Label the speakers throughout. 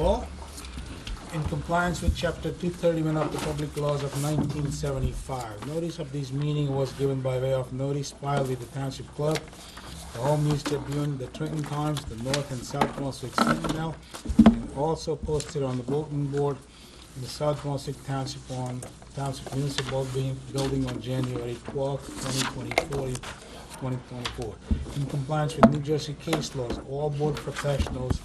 Speaker 1: all. In compliance with Chapter 231 of the Public Laws of 1975, notice of this meeting was given by way of notice filed with the Township Clerk, the Home News Tribune, the Trenton Times, the North and South Brunswick Sentinel, and also posted on the bulletin board in the South Brunswick Township Municipal Building on January 12, 2024. In compliance with New Jersey case laws, all board professionals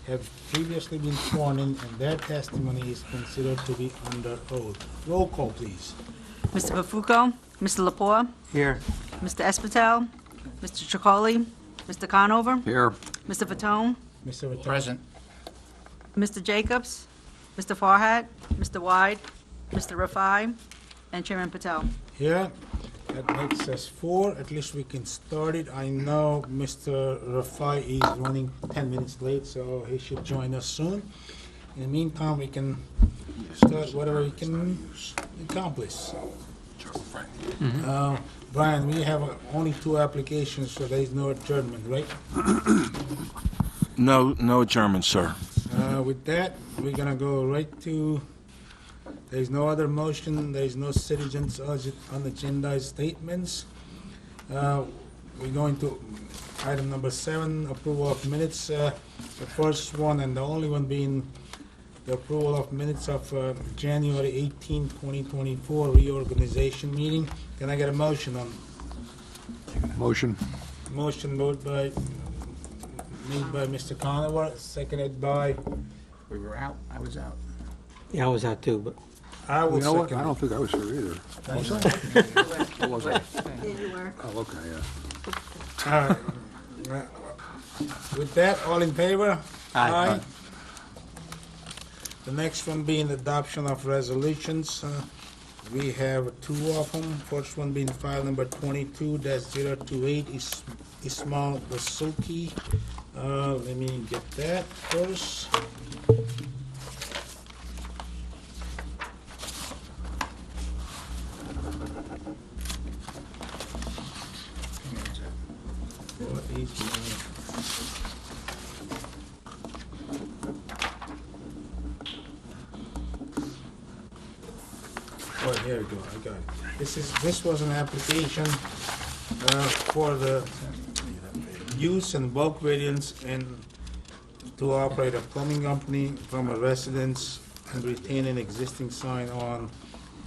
Speaker 1: have previously been sworn in, and their testimony is considered to be under oath. Roll call, please.
Speaker 2: Mr. Bafuco, Mr. Lepore,
Speaker 3: Here.
Speaker 2: Mr. Esposito, Mr. Chacoli, Mr. Conover,
Speaker 3: Here.
Speaker 2: Mr. Fatone,
Speaker 1: Mr. Vitale.
Speaker 3: Present.
Speaker 2: Mr. Jacobs, Mr. Farhat, Mr. Wyde, Mr. Rafai, and Chairman Patel.
Speaker 1: Here, that makes us 4. At least we can start it. I know Mr. Rafai is running 10 minutes late, so he should join us soon. In the meantime, we can start whatever we can accomplish. Brian, we have only 2 applications, so there is no adjournment, right?
Speaker 4: No adjournment, sir.
Speaker 1: With that, we're gonna go right to, there's no other motion, there's no citizens unagendized statements. We're going to item number 7, approval of minutes. The first one and the only one being the approval of minutes of January 18, 2024 reorganization meeting. Can I get a motion on?
Speaker 3: Motion.
Speaker 1: Motion made by Mr. Conover, seconded by,
Speaker 3: We were out. I was out.
Speaker 5: Yeah, I was out too, but
Speaker 1: I will
Speaker 6: You know what?
Speaker 1: second
Speaker 6: I
Speaker 1: it.
Speaker 6: don't think I was here either.
Speaker 1: Thank you.
Speaker 6: Or was I?
Speaker 2: There you were.
Speaker 6: Oh, okay, yeah.
Speaker 1: All right. With that, all in favor?
Speaker 5: Aye.
Speaker 1: The next one being adoption of resolutions. We have 2 of them. First one being file number 22-028, Ismail Basuki. Let me get that first. What is Oh, here we go, I got it. This was an application for the use and bulk variance and to operate a plumbing company from a residence and retain an existing sign on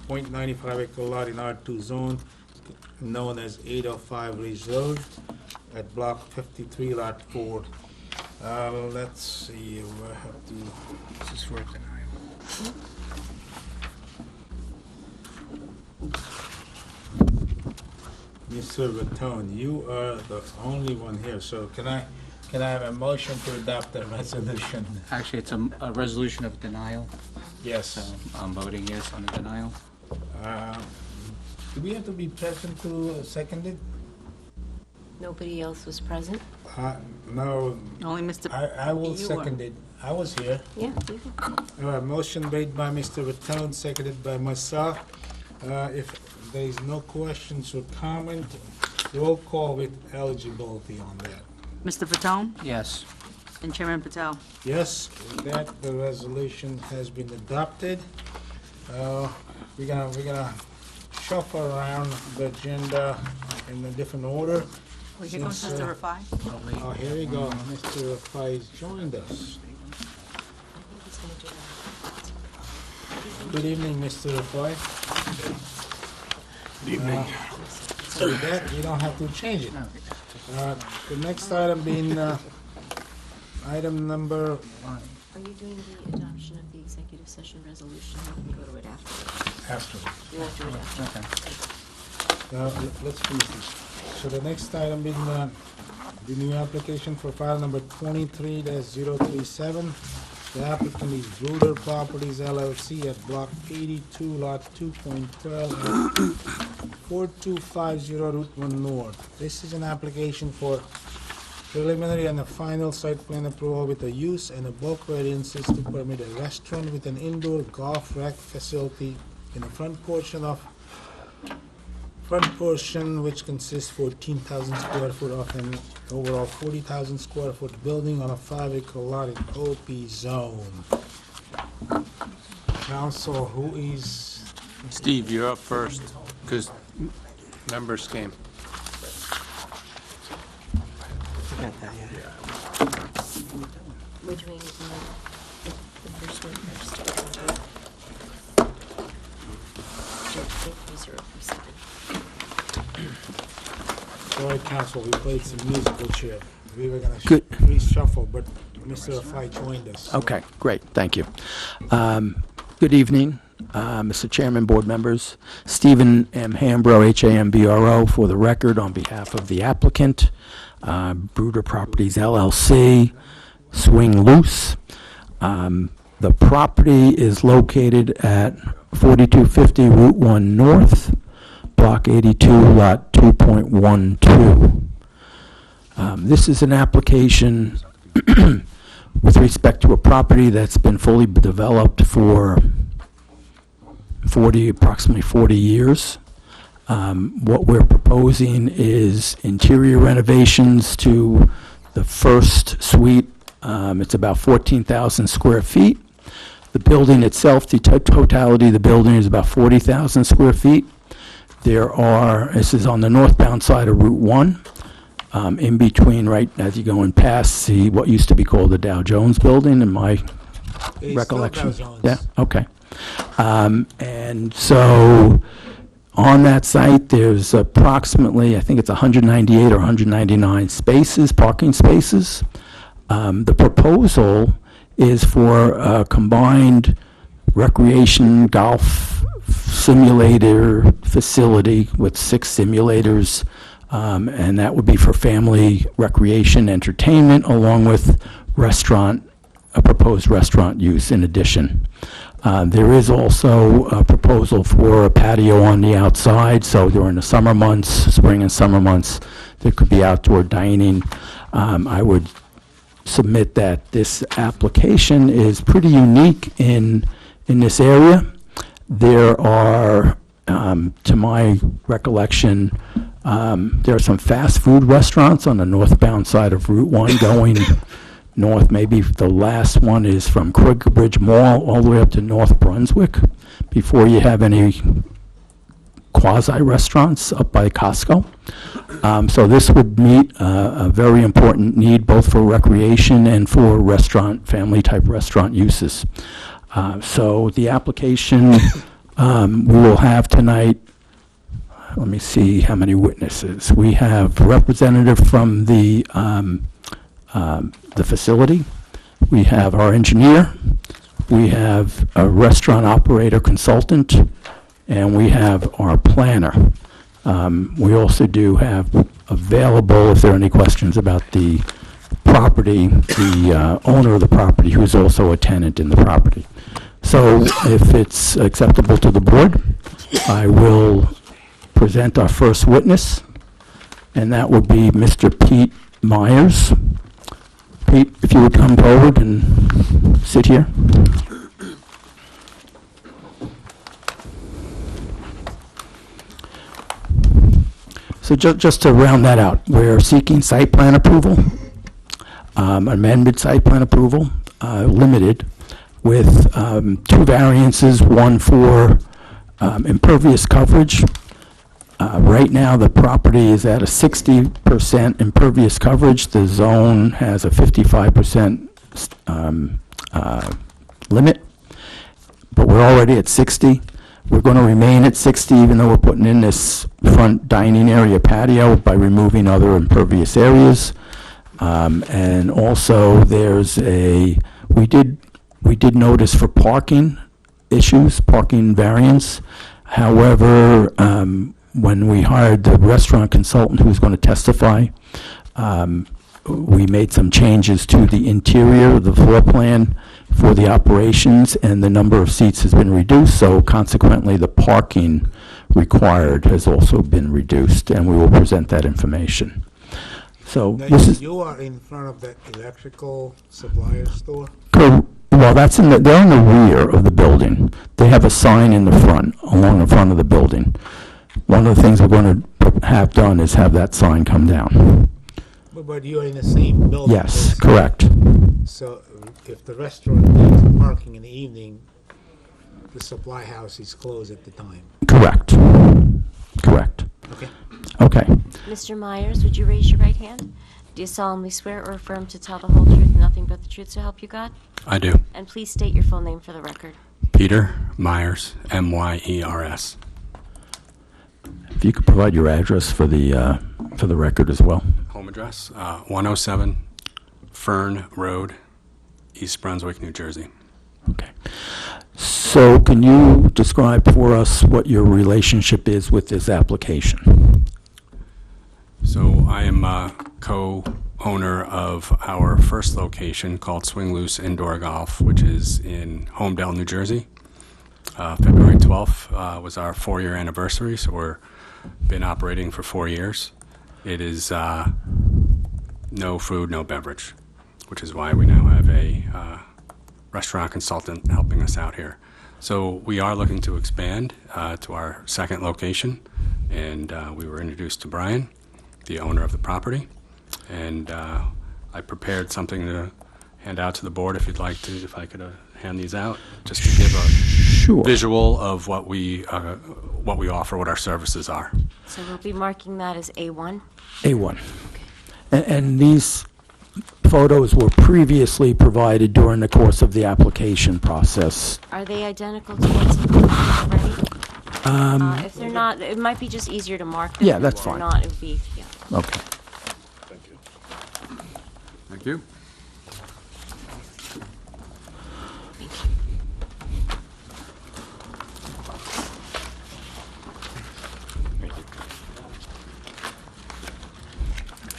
Speaker 1: .95 acre lot in R2 zone known as 805 Ridge Road at block 53 lot 4. Let's see, I have to.
Speaker 3: This is for denial.
Speaker 1: Mr. Raton, you are the only one here, so can I have a motion to adopt the resolution?
Speaker 7: Actually, it's a resolution of denial,
Speaker 1: Yes.
Speaker 7: so I'm voting yes on the denial.
Speaker 1: Do we have to be present to second it?
Speaker 8: Nobody else was present?
Speaker 1: No,
Speaker 2: Only Mr.
Speaker 1: I will
Speaker 2: You were.
Speaker 1: second it. I was here.
Speaker 8: Yeah, you did.
Speaker 1: Motion made by Mr. Raton, seconded by myself. If there is no questions or comment, roll call with eligibility on that.
Speaker 2: Mr. Fatone
Speaker 7: Yes.
Speaker 2: and Chairman Patel.
Speaker 1: Yes, with that, the resolution has been adopted. We're gonna shuffle around the agenda in a different order.
Speaker 2: Well, here comes
Speaker 1: Since,
Speaker 2: Mr. Rafai.
Speaker 1: Oh, here we go. Mr. Rafai has joined us.
Speaker 8: I think he's gonna do that.
Speaker 1: Good evening, Mr. Rafai.
Speaker 6: Good evening.
Speaker 1: So with that, we don't have to change it. The next item being item number,
Speaker 8: Are you doing the adoption of the executive session resolution? You can go to it after.
Speaker 1: after.
Speaker 8: You won't do it after.
Speaker 7: Okay.
Speaker 1: Let's finish this. So the next item being the new application for file number 23-037. The applicant is Bruder Properties LLC at block 82, lot 2.12, 4250 Route 1 North. This is an application for preliminary and a final site plan approval with a use and a bulk variances to permit a restaurant with an indoor golf rec facility in the front portion of front portion, which consists 14,000 square foot of an overall 40,000 square foot building on a 5-acre lot in OP zone. Council, who is,
Speaker 4: Steve, you're up first, because members came.
Speaker 5: I got that, yeah.
Speaker 8: Which way is the first one first?
Speaker 1: sorry, council, we played some musical chair. We were gonna
Speaker 9: Good.
Speaker 1: reshuffle, but Mr. Rafai joined us. so-
Speaker 9: Okay, great, thank you. Good evening, Mr. Chairman, board members. Stephen M. Hambro, Hambro, for the record, on behalf of the applicant, Bruder Properties LLC, Swing Loose. The property is located at 4250 Route 1 North, Block 82, Lot 2.12. This is an application with respect to a property that's been fully developed for approximately 40 years. What we're proposing is interior renovations to the first suite. It's about 14,000 square feet. The building itself, the totality of the building is about 40,000 square feet. This is on the northbound side of Route 1. In between, right as you're going past what used to be called the Dow Jones Building, in my
Speaker 1: It's
Speaker 9: recollection.
Speaker 1: still Dow Jones.
Speaker 9: Yeah, okay. And so on that site, there's approximately, I think it's 198 or 199 spaces, parking spaces. The proposal is for a combined recreation golf simulator facility with 6 simulators, and that would be for family recreation entertainment, along with a proposed restaurant use in addition. There is also a proposal for a patio on the outside, so during the summer months, spring and summer months, there could be outdoor dining. I would submit that this application is pretty unique in this area. There are, to my recollection, there are some fast food restaurants on the northbound side of Route 1 going north. Maybe the last one is from Quaker Bridge Mall all the way up to North Brunswick before you have any quasi-restaurants up by Costco. So this would meet a very important need both for recreation and for family-type restaurant uses. So the application we will have tonight, let me see how many witnesses. We have a representative from the facility. We have our engineer. We have a restaurant operator consultant, and we have our planner. We also do have available, if there are any questions about the property, the owner of the property, who's also a tenant in the property. So if it's acceptable to the board, I will present our first witness, and that would be Mr. Pete Myers. Pete, if you would come forward and sit here. So just to round that out, we're seeking site plan approval, amended site plan approval, limited, with 2 variances, one for impervious coverage. Right now, the property is at a 60% impervious coverage. The zone has a 55% limit, but we're already at 60. We're going to remain at 60, even though we're putting in this front dining area patio by removing other impervious areas. And also, we did notice for parking issues, parking variance. However, when we hired the restaurant consultant who was going to testify, we made some changes to the interior of the floor plan for the operations, and the number of seats has been reduced, so consequently the parking required has also been reduced, and we will present that information. So
Speaker 1: Now,
Speaker 9: this is,
Speaker 1: you are in front of that electrical supplier store?
Speaker 9: well, they're in the rear of the building. They have a sign in the front, along the front of the building. one of the things we're going to have done is have that sign come down.
Speaker 1: But you're in the same building.
Speaker 9: Yes,
Speaker 1: basically.
Speaker 9: correct.
Speaker 1: So if the restaurant needs parking in the evening, the supply house is closed at the time.
Speaker 9: Correct. Correct.
Speaker 1: Okay.
Speaker 9: Okay.
Speaker 8: Mr. Myers, would you raise your right hand? Do you solemnly swear or affirm to tell the whole truth and nothing but the truth, so help you God?
Speaker 4: I do.
Speaker 8: And please state your full name for the record.
Speaker 4: Peter Myers, Myers.
Speaker 9: If you could provide your address for the record as well.
Speaker 4: Home address, 107 Fern Road, East Brunswick, New Jersey.
Speaker 9: Okay. So can you describe for us what your relationship is with this application?
Speaker 4: So I am co-owner of our first location called Swing Loose Indoor Golf, which is in Homedale, New Jersey. February 12th was our 4-year anniversary, so we're been operating for 4 years. It is no food, no beverage, which is why we now have a restaurant consultant helping us out here. So we are looking to expand to our second location, and we were introduced to Brian, the owner of the property, and I prepared something to hand out to the board if you'd like to, if I could hand these out, just to give a
Speaker 9: Sure.
Speaker 4: visual of what we offer, what our services are.
Speaker 8: So we'll be marking that as A1.
Speaker 9: A1. And these photos were previously provided during the course of the application process.
Speaker 8: Are they identical to what's included already? If they're not, it might be just easier to mark them.
Speaker 9: Yeah, that's
Speaker 8: If they're
Speaker 9: fine.
Speaker 8: not, it would be, yeah.
Speaker 9: Okay.
Speaker 3: Thank you.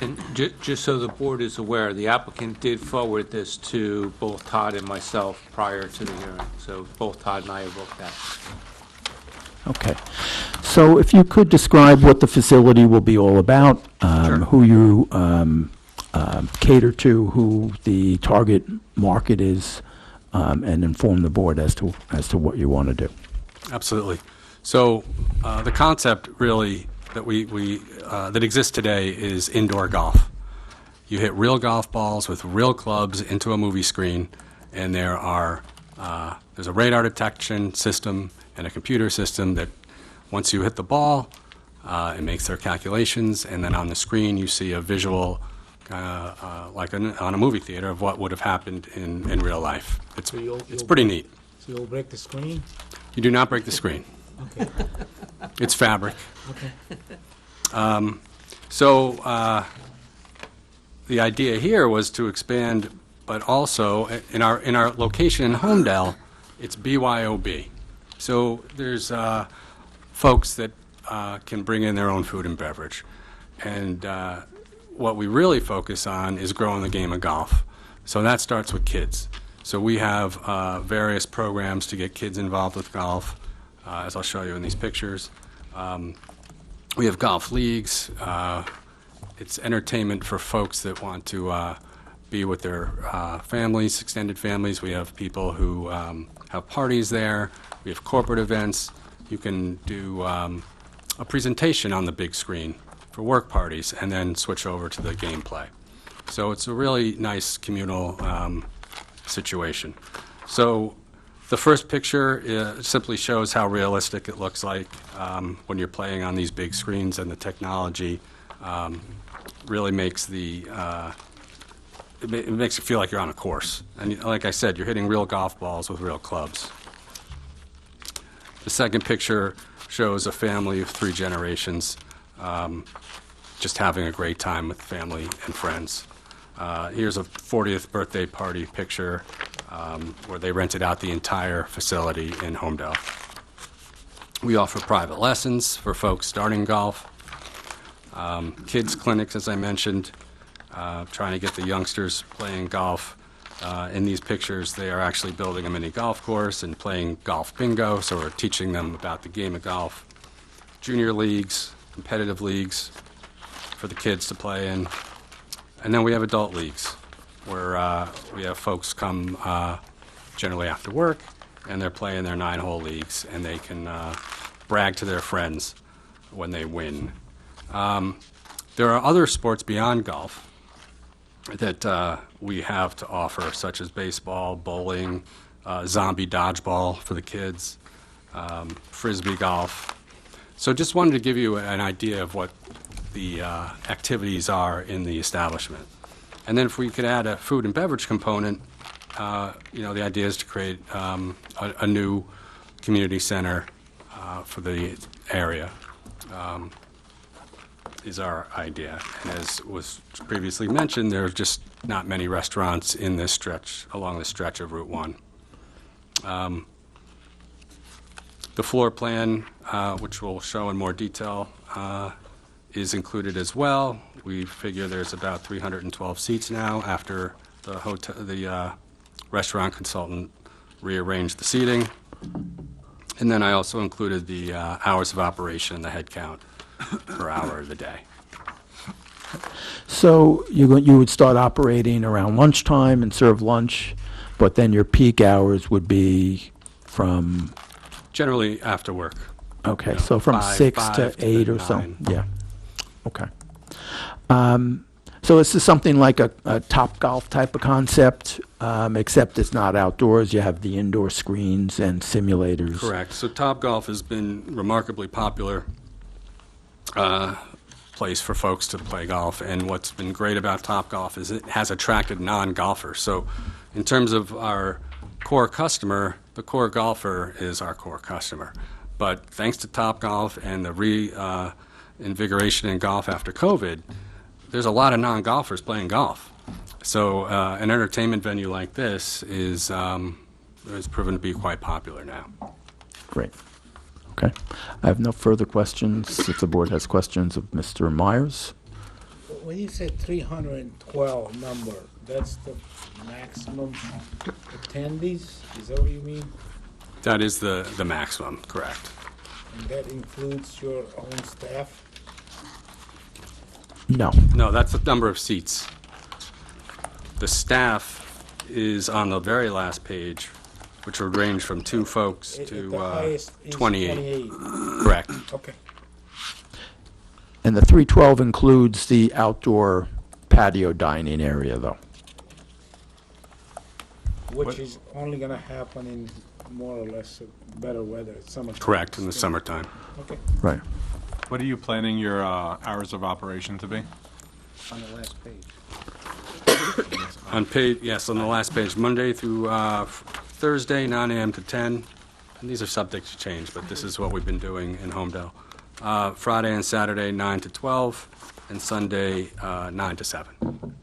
Speaker 4: And just so the board is aware, the applicant did forward this to both Todd and myself prior to the hearing, so both Todd and I have looked at it.
Speaker 9: Okay. So if you could describe what the facility will be all about, who you cater to, who the target market is, and inform the board as to what you want to do.
Speaker 4: Absolutely. So the concept really that that exists today is indoor golf. You hit real golf balls with real clubs into a movie screen, and there's a radar detection system and a computer system that once you hit the ball, it makes their calculations, and then on the screen you see a visual like on a movie theater of what would have happened in real life. It's pretty neat.
Speaker 1: So you'll break the screen?
Speaker 4: You do not break the screen.
Speaker 1: Okay.
Speaker 4: It's fabric.
Speaker 1: Okay.
Speaker 4: So the idea here was to expand, but also in our location in Homedale, it's BYOB. So there's folks that can bring in their own food and beverage, and what we really focus on is growing the game of golf. So that starts with kids. So we have various programs to get kids involved with golf, as I'll show you in these pictures. We have golf leagues. It's entertainment for folks that want to be with their families, extended families. We have people who have parties there. We have corporate events. You can do a presentation on the big screen for work parties and then switch over to the gameplay. So it's a really nice communal situation. So the first picture simply shows how realistic it looks like when you're playing on these big screens, and the technology really makes it makes it feel like you're on a course. And like I said, you're hitting real golf balls with real clubs. The second picture shows a family of 3 generations just having a great time with family and friends. Here's a 40th birthday party picture where they rented out the entire facility in Homedale. We offer private lessons for folks starting golf, kids clinics, as I mentioned, trying to get the youngsters playing golf. In these pictures, they are actually building a mini golf course and playing golf bingo, so we're teaching them about the game of golf. Junior leagues, competitive leagues for the kids to play in. And then we have adult leagues, where we have folks come generally after work, and they're playing their 9-hole leagues, and they can brag to their friends when they win. There are other sports beyond golf that we have to offer, such as baseball, bowling, zombie dodgeball for the kids, frisbee golf. So just wanted to give you an idea of what the activities are in the establishment. And then if we could add a food and beverage component, the idea is to create a new community center for the area. Is our idea. And as was previously mentioned, there are just not many restaurants in this stretch, along the stretch of Route 1. The floor plan, which we'll show in more detail, is included as well. We figure there's about 312 seats now after the restaurant consultant rearranged the seating. And then I also included the hours of operation, the head count per hour of the day.
Speaker 9: So you would start operating around lunchtime and serve lunch, but then your peak hours would be from,
Speaker 4: Generally after work.
Speaker 9: okay,
Speaker 4: You know,
Speaker 9: so from 6 to
Speaker 4: 5
Speaker 9: 8 or
Speaker 4: 9.
Speaker 9: so? Yeah, okay. So this is something like a Topgolf type of concept, except it's not outdoors. You have the indoor screens and simulators.
Speaker 4: Correct. So Topgolf has been remarkably popular place for folks to play golf, and what's been great about Topgolf is it has attracted non-golfers. So in terms of our core customer, the core golfer is our core customer. But thanks to Topgolf and the reinvigoration in golf after COVID, there's a lot of non-golfers playing golf. So an entertainment venue like this is proven to be quite popular now.
Speaker 9: Great. Okay. I have no further questions. If the board has questions of Mr. Myers.
Speaker 1: When you say 312 number, that's the maximum attendees? Is that what you mean?
Speaker 4: That is the maximum, correct.
Speaker 1: And that includes your own staff?
Speaker 9: No.
Speaker 4: No, that's the number of seats. The staff is on the very last page, which would range from 2 folks to
Speaker 1: The highest is
Speaker 4: 28. Correct.
Speaker 1: Okay.
Speaker 9: And the 312 includes the outdoor patio dining area, though.
Speaker 1: Which is only gonna happen in more or less better weather, summertime.
Speaker 4: Correct, in the summertime.
Speaker 1: Okay.
Speaker 9: Right.
Speaker 10: What are you planning your hours of operation to be?
Speaker 3: On the last page.
Speaker 4: On page, yes, on the last page, Monday through Thursday, 9 a.m. to 10. And these are subject to change, but this is what we've been doing in Homedale. Friday and Saturday, 9 to 12, and Sunday, 9 to 7.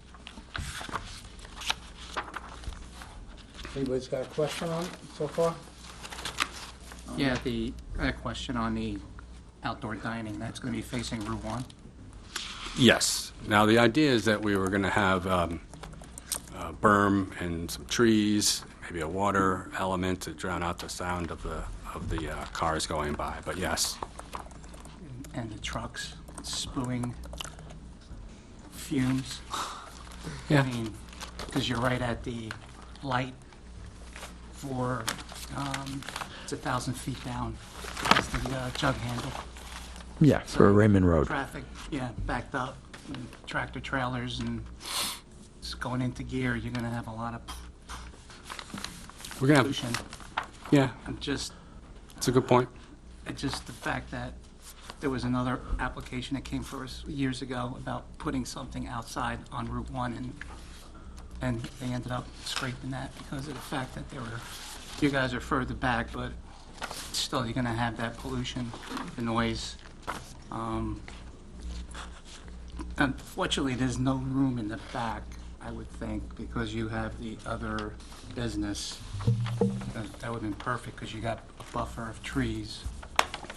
Speaker 1: Anybody's got a question on it so far?
Speaker 7: Yeah, I had a question on the outdoor dining. That's going to be facing Route 1?
Speaker 4: Yes. Now, the idea is that we were going to have a berm and some trees, maybe a water element to drown out the sound of the cars going by. But yes,
Speaker 7: And the trucks spewing fumes?
Speaker 4: Yeah.
Speaker 7: I mean, because you're right at the light for, it's 1,000 feet down. It's the jug handle.
Speaker 9: Yeah, for Raymond Road.
Speaker 7: Traffic, yeah, backed up, and tractor trailers, and it's going into gear, you're gonna have a lot of
Speaker 4: we're going to
Speaker 7: pollution.
Speaker 4: have, yeah,
Speaker 7: I'm just,
Speaker 4: it's a good point.
Speaker 7: it's just the fact that there was another application that came for us years ago about putting something outside on Route 1, and they ended up scraping that because of the fact that you guys are further back, but still, you're gonna have that pollution, the noise. Unfortunately, there's no room in the back, I would think, because you have the other business. That would have been perfect, because you got a buffer of trees.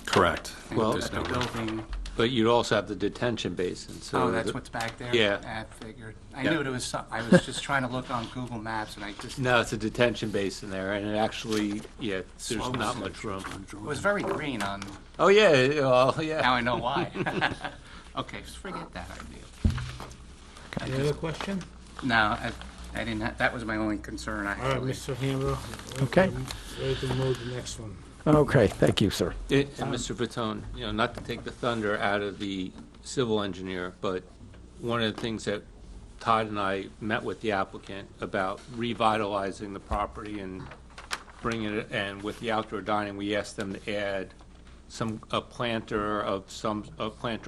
Speaker 4: Correct.
Speaker 7: And
Speaker 6: Well,
Speaker 7: you got the building.
Speaker 6: But you'd also have the detention basin, so.
Speaker 7: Oh, that's what's back there?
Speaker 6: Yeah.
Speaker 7: I figured. I
Speaker 6: Yeah.
Speaker 7: knew there was I was just trying to look on Google Maps, and I just,
Speaker 6: No, it's a detention basin there, and it actually, yeah, there's
Speaker 7: Slopes.
Speaker 6: not much room.
Speaker 7: it was very green on,
Speaker 6: Oh, yeah, well, yeah.
Speaker 7: now I know why. Okay, just forget that idea.
Speaker 1: Any other question?
Speaker 7: No, I didn't, that was my only concern I
Speaker 1: All right,
Speaker 7: had.
Speaker 1: Mr. Hammer.
Speaker 9: Okay.
Speaker 1: Ready to move the next one.
Speaker 9: Okay, thank you, sir.
Speaker 6: And Mr. Fatone, not to take the thunder out of the civil engineer, but one of the things that Todd and I met with the applicant about revitalizing the property and bringing it, and with the outdoor dining, we asked them to add a planter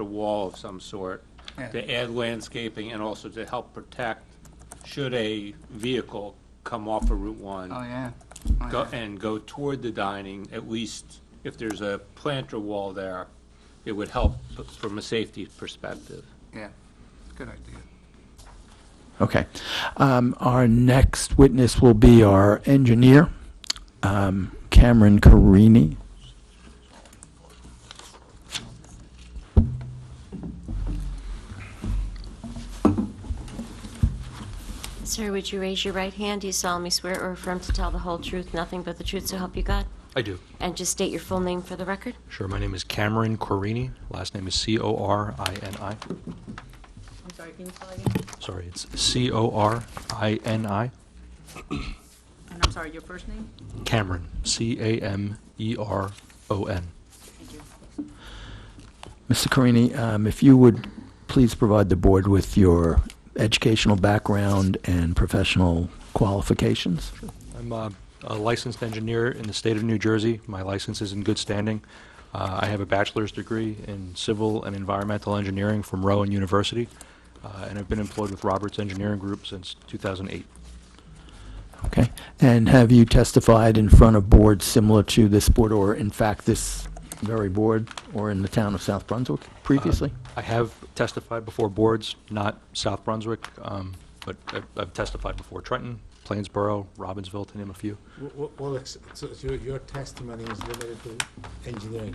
Speaker 6: wall of some sort,
Speaker 7: Yeah.
Speaker 6: to add landscaping and also to help protect, should a vehicle come off of Route 1.
Speaker 7: Oh, yeah. Oh,
Speaker 6: Go,
Speaker 7: yeah.
Speaker 6: and go toward the dining, at least if there's a planter wall there, it would help from a safety perspective.
Speaker 7: Yeah, good idea.
Speaker 9: Okay. Our next witness will be our engineer, Cameron Carini.
Speaker 8: Sir, would you raise your right hand? Do you solemnly swear or affirm to tell the whole truth, nothing but the truth, so help you God?
Speaker 11: I do.
Speaker 8: And just state your full name for the record.
Speaker 11: Sure. My name is Cameron Corini. Last name is Corini.
Speaker 2: I'm sorry, can you spell again?
Speaker 11: Sorry, it's Corini.
Speaker 2: And I'm sorry, your first name?
Speaker 11: Cameron. Cameron.
Speaker 2: Thank you.
Speaker 9: Mr. Carini, if you would please provide the board with your educational background and professional qualifications.
Speaker 11: I'm a licensed engineer in the state of New Jersey. My license is in good standing. I have a bachelor's degree in civil and environmental engineering from Rowan University, and I've been employed with Roberts Engineering Group since 2008.
Speaker 9: Okay. And have you testified in front of boards similar to this board, or in fact this very board, or in the town of South Brunswick previously?
Speaker 11: I have testified before boards, not South Brunswick, but I've testified before Trenton, Plainsboro, Robbinsville, to name a few.
Speaker 1: So your testimony is limited to engineering?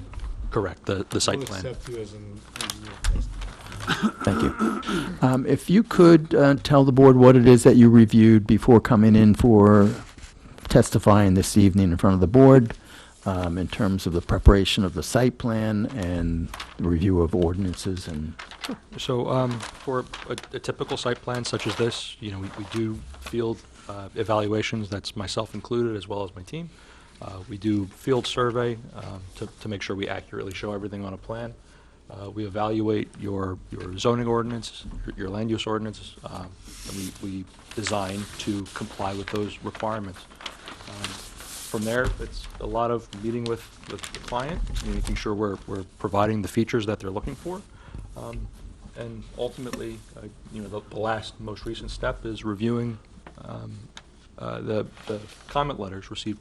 Speaker 11: Correct, the site
Speaker 1: We'll
Speaker 11: plan.
Speaker 1: accept you as an engineer testimony.
Speaker 9: Thank you. If you could tell the board what it is that you reviewed before coming in for testifying this evening in front of the board, in terms of the preparation of the site plan and the review of ordinances and...
Speaker 11: So for a typical site plan such as this, we do field evaluations, that's myself included as well as my team. We do field survey to make sure we accurately show everything on a plan. We evaluate your zoning ordinance, your land use ordinance, and we design to comply with those requirements. From there, it's a lot of meeting with the client, making sure we're providing the features that they're looking for. And ultimately, the last, most recent step is reviewing the comment letters received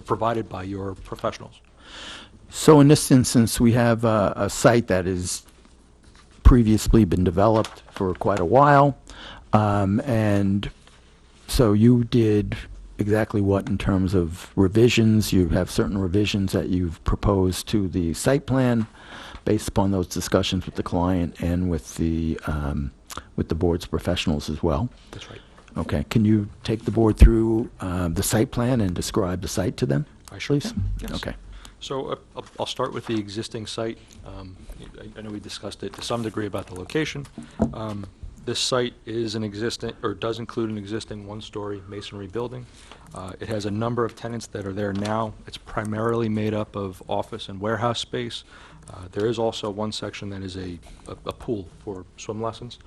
Speaker 11: provided by your professionals.
Speaker 9: So in this instance, we have a site that has previously been developed for quite a while, and so you did exactly what in terms of revisions? You have certain revisions that you've proposed to the site plan based upon those discussions with the client and with the board's professionals as well?
Speaker 11: That's right.
Speaker 9: Okay. Can you take the board through the site plan and describe the site to them?
Speaker 11: I sure
Speaker 9: please?
Speaker 11: can, yes.
Speaker 9: Okay.
Speaker 11: So I'll start with the existing site. I know we discussed it to some degree about the location. This site is does include an existing one-story masonry building. It has a number of tenants that are there now. It's primarily made up of office and warehouse space. There is also one section that is a pool for swim lessons.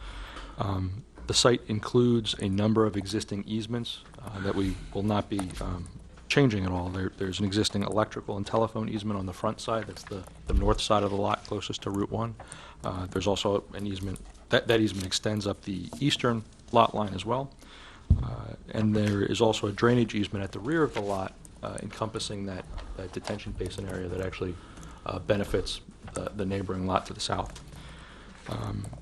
Speaker 11: The site includes a number of existing easements that we will not be changing at all. There's an existing electrical and telephone easement on the front side. That's the north side of the lot closest to Route 1. There's also an easement. That easement extends up the eastern lot line as well. And there is also a drainage easement at the rear of the lot encompassing that detention basin area that actually benefits the neighboring lot to the south.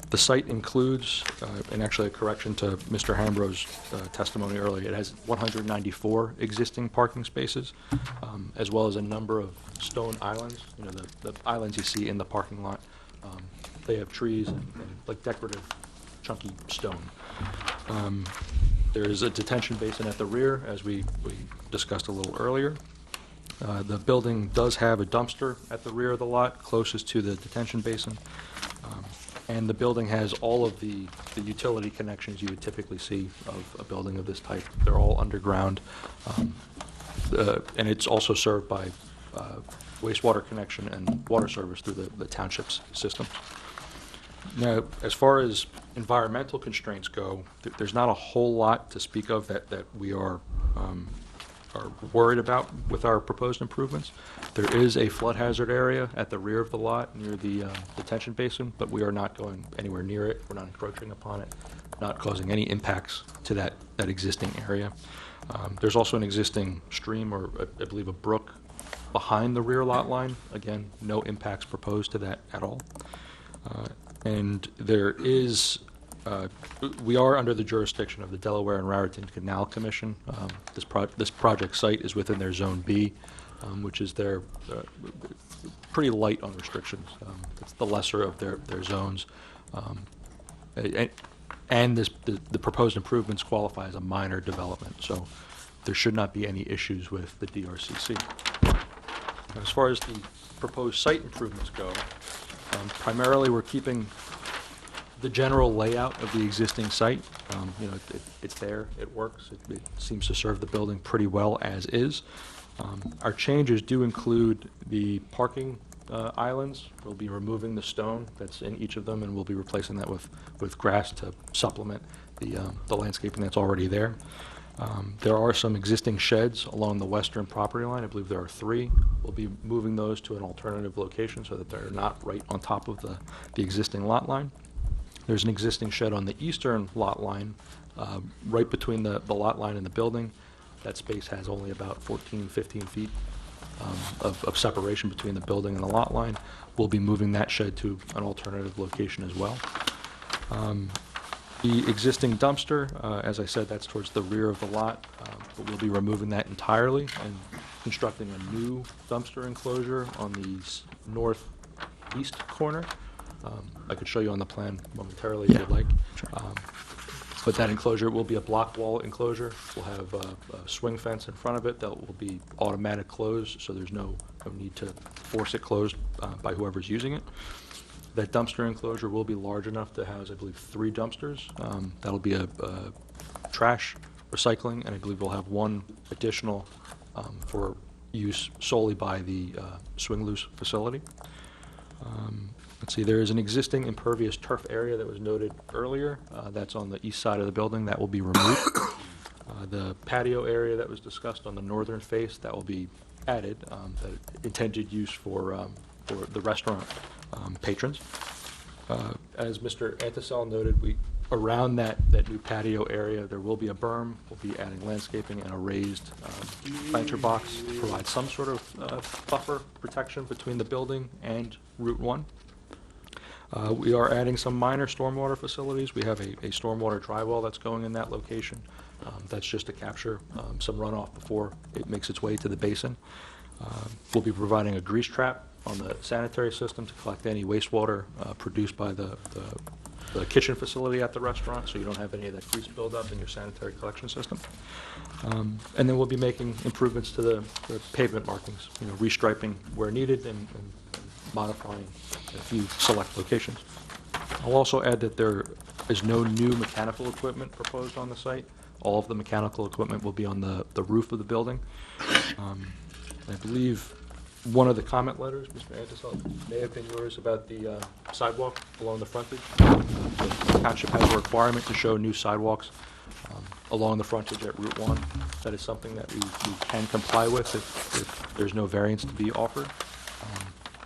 Speaker 11: The site includes, and actually a correction to Mr. Hambro's testimony earlier, it has 194 existing parking spaces, as well as a number of stone islands, the islands you see in the parking lot. They have trees and like decorative chunky stone. There is a detention basin at the rear, as we discussed a little earlier. The building does have a dumpster at the rear of the lot, closest to the detention basin. And the building has all of the utility connections you would typically see of a building of this type. They're all underground. And it's also served by wastewater connection and water service through the township's system. Now, as far as environmental constraints go, there's not a whole lot to speak of that we are worried about with our proposed improvements. There is a flood hazard area at the rear of the lot near the detention basin, but we are not going anywhere near it. We're not encroaching upon it, not causing any impacts to that existing area. There's also an existing stream, or I believe a brook, behind the rear lot line. Again, no impacts proposed to that at all. And there is, we are under the jurisdiction of the Delaware and Raritan Canal Commission. This project site is within their Zone B, which is their pretty light on restrictions. It's the lesser of their zones. And the proposed improvements qualify as a minor development, so there should not be any issues with the DRCC. As far as the proposed site improvements go, primarily we're keeping the general layout of the existing site. You know, it's there, it works, it seems to serve the building pretty well as is. Our changes do include the parking islands. We'll be removing the stone that's in each of them, and we'll be replacing that with grass to supplement the landscaping that's already there. There are some existing sheds along the western property line. I believe there are 3. We'll be moving those to an alternative location so that they're not right on top of the existing lot line. There's an existing shed on the eastern lot line, right between the lot line and the building. That space has only about 14, 15 feet of separation between the building and the lot line. We'll be moving that shed to an alternative location as well. The existing dumpster, as I said, that's towards the rear of the lot, but we'll be removing that entirely and constructing a new dumpster enclosure on the northeast corner. I could show you on the plan momentarily if you'd like. But that enclosure will be a block wall enclosure. We'll have a swing fence in front of it that will be automatic closed, so there's no need to force it closed by whoever's using it. That dumpster enclosure will be large enough to house, I believe, 3 dumpsters. That'll be a trash, recycling, and I believe we'll have 1 additional for use solely by the swing loose facility. Let's see, there is an existing impervious turf area that was noted earlier. That's on the east side of the building. That will be removed. The patio area that was discussed on the northern face, that will be added, that intended use for the restaurant patrons. As Mr. Antisel noted, around that new patio area, there will be a berm. We'll be adding landscaping and a raised planter box to provide some sort of buffer protection between the building and Route 1. We are adding some minor stormwater facilities. We have a stormwater dry well that's going in that location. That's just to capture some runoff before it makes its way to the basin. We'll be providing a grease trap on the sanitary system to collect any wastewater produced by the kitchen facility at the restaurant, so you don't have any of that grease buildup in your sanitary collection system. And then we'll be making improvements to the pavement markings, restriping where needed and modifying a few select locations. I'll also add that there is no new mechanical equipment proposed on the site. All of the mechanical equipment will be on the roof of the building. I believe one of the comment letters, Mr. Antisel, may have been yours about the sidewalk along the frontage. The township has a requirement to show new sidewalks along the frontage at Route 1. That is something that we can comply with if there's no variance to be offered.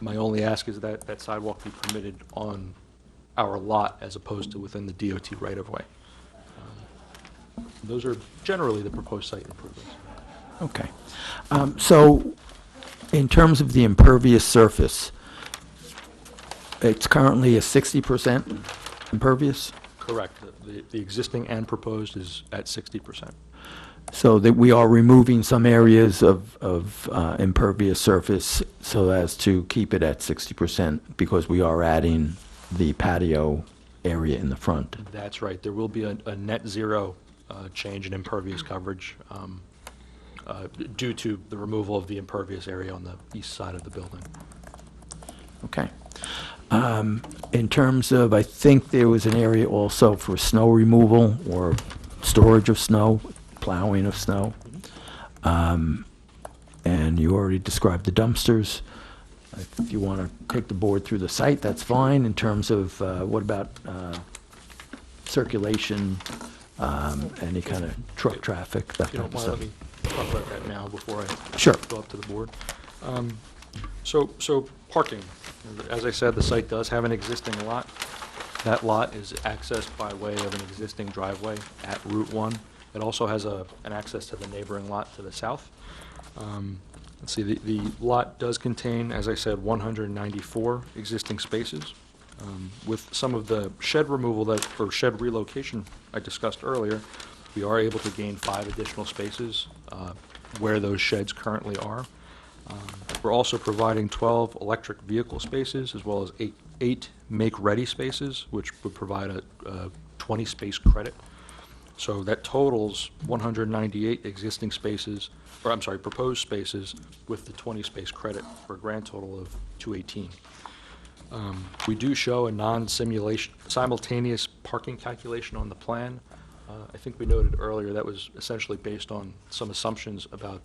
Speaker 11: My only ask is that that sidewalk be permitted on our lot as opposed to within the DOT right-of-way. Those are generally the proposed site improvements.
Speaker 9: Okay. So in terms of the impervious surface, it's currently a 60% impervious?
Speaker 11: Correct. The existing and proposed is at 60%.
Speaker 9: So that we are removing some areas of impervious surface so as to keep it at 60% because we are adding the patio area in the front.
Speaker 11: That's right. There will be a net zero change in impervious coverage due to the removal of the impervious area on the east side of the building.
Speaker 9: Okay. In terms of, I think there was an area also for snow removal or storage of snow, plowing of snow. And you already described the dumpsters. If you want to take the board through the site, that's fine. In terms of, what about circulation, any kind of truck traffic, that
Speaker 11: If you
Speaker 9: type
Speaker 11: don't
Speaker 9: of
Speaker 11: mind,
Speaker 9: stuff?
Speaker 11: let me talk about that now before I
Speaker 9: Sure.
Speaker 11: go up to the board. So parking. As I said, the site does have an existing lot. That lot is accessed by way of an existing driveway at Route 1. It also has an access to the neighboring lot to the south. Let's see, the lot does contain, as I said, 194 existing spaces. With some of the shed removal or shed relocation I discussed earlier, we are able to gain 5 additional spaces where those sheds currently are. We're also providing 12 electric vehicle spaces as well as 8 make-ready spaces, which would provide a 20-space credit. So that totals 198 existing spaces, or I'm sorry, proposed spaces with the 20-space credit for a grand total of 218. We do show a simultaneous parking calculation on the plan. I think we noted earlier that was essentially based on some assumptions about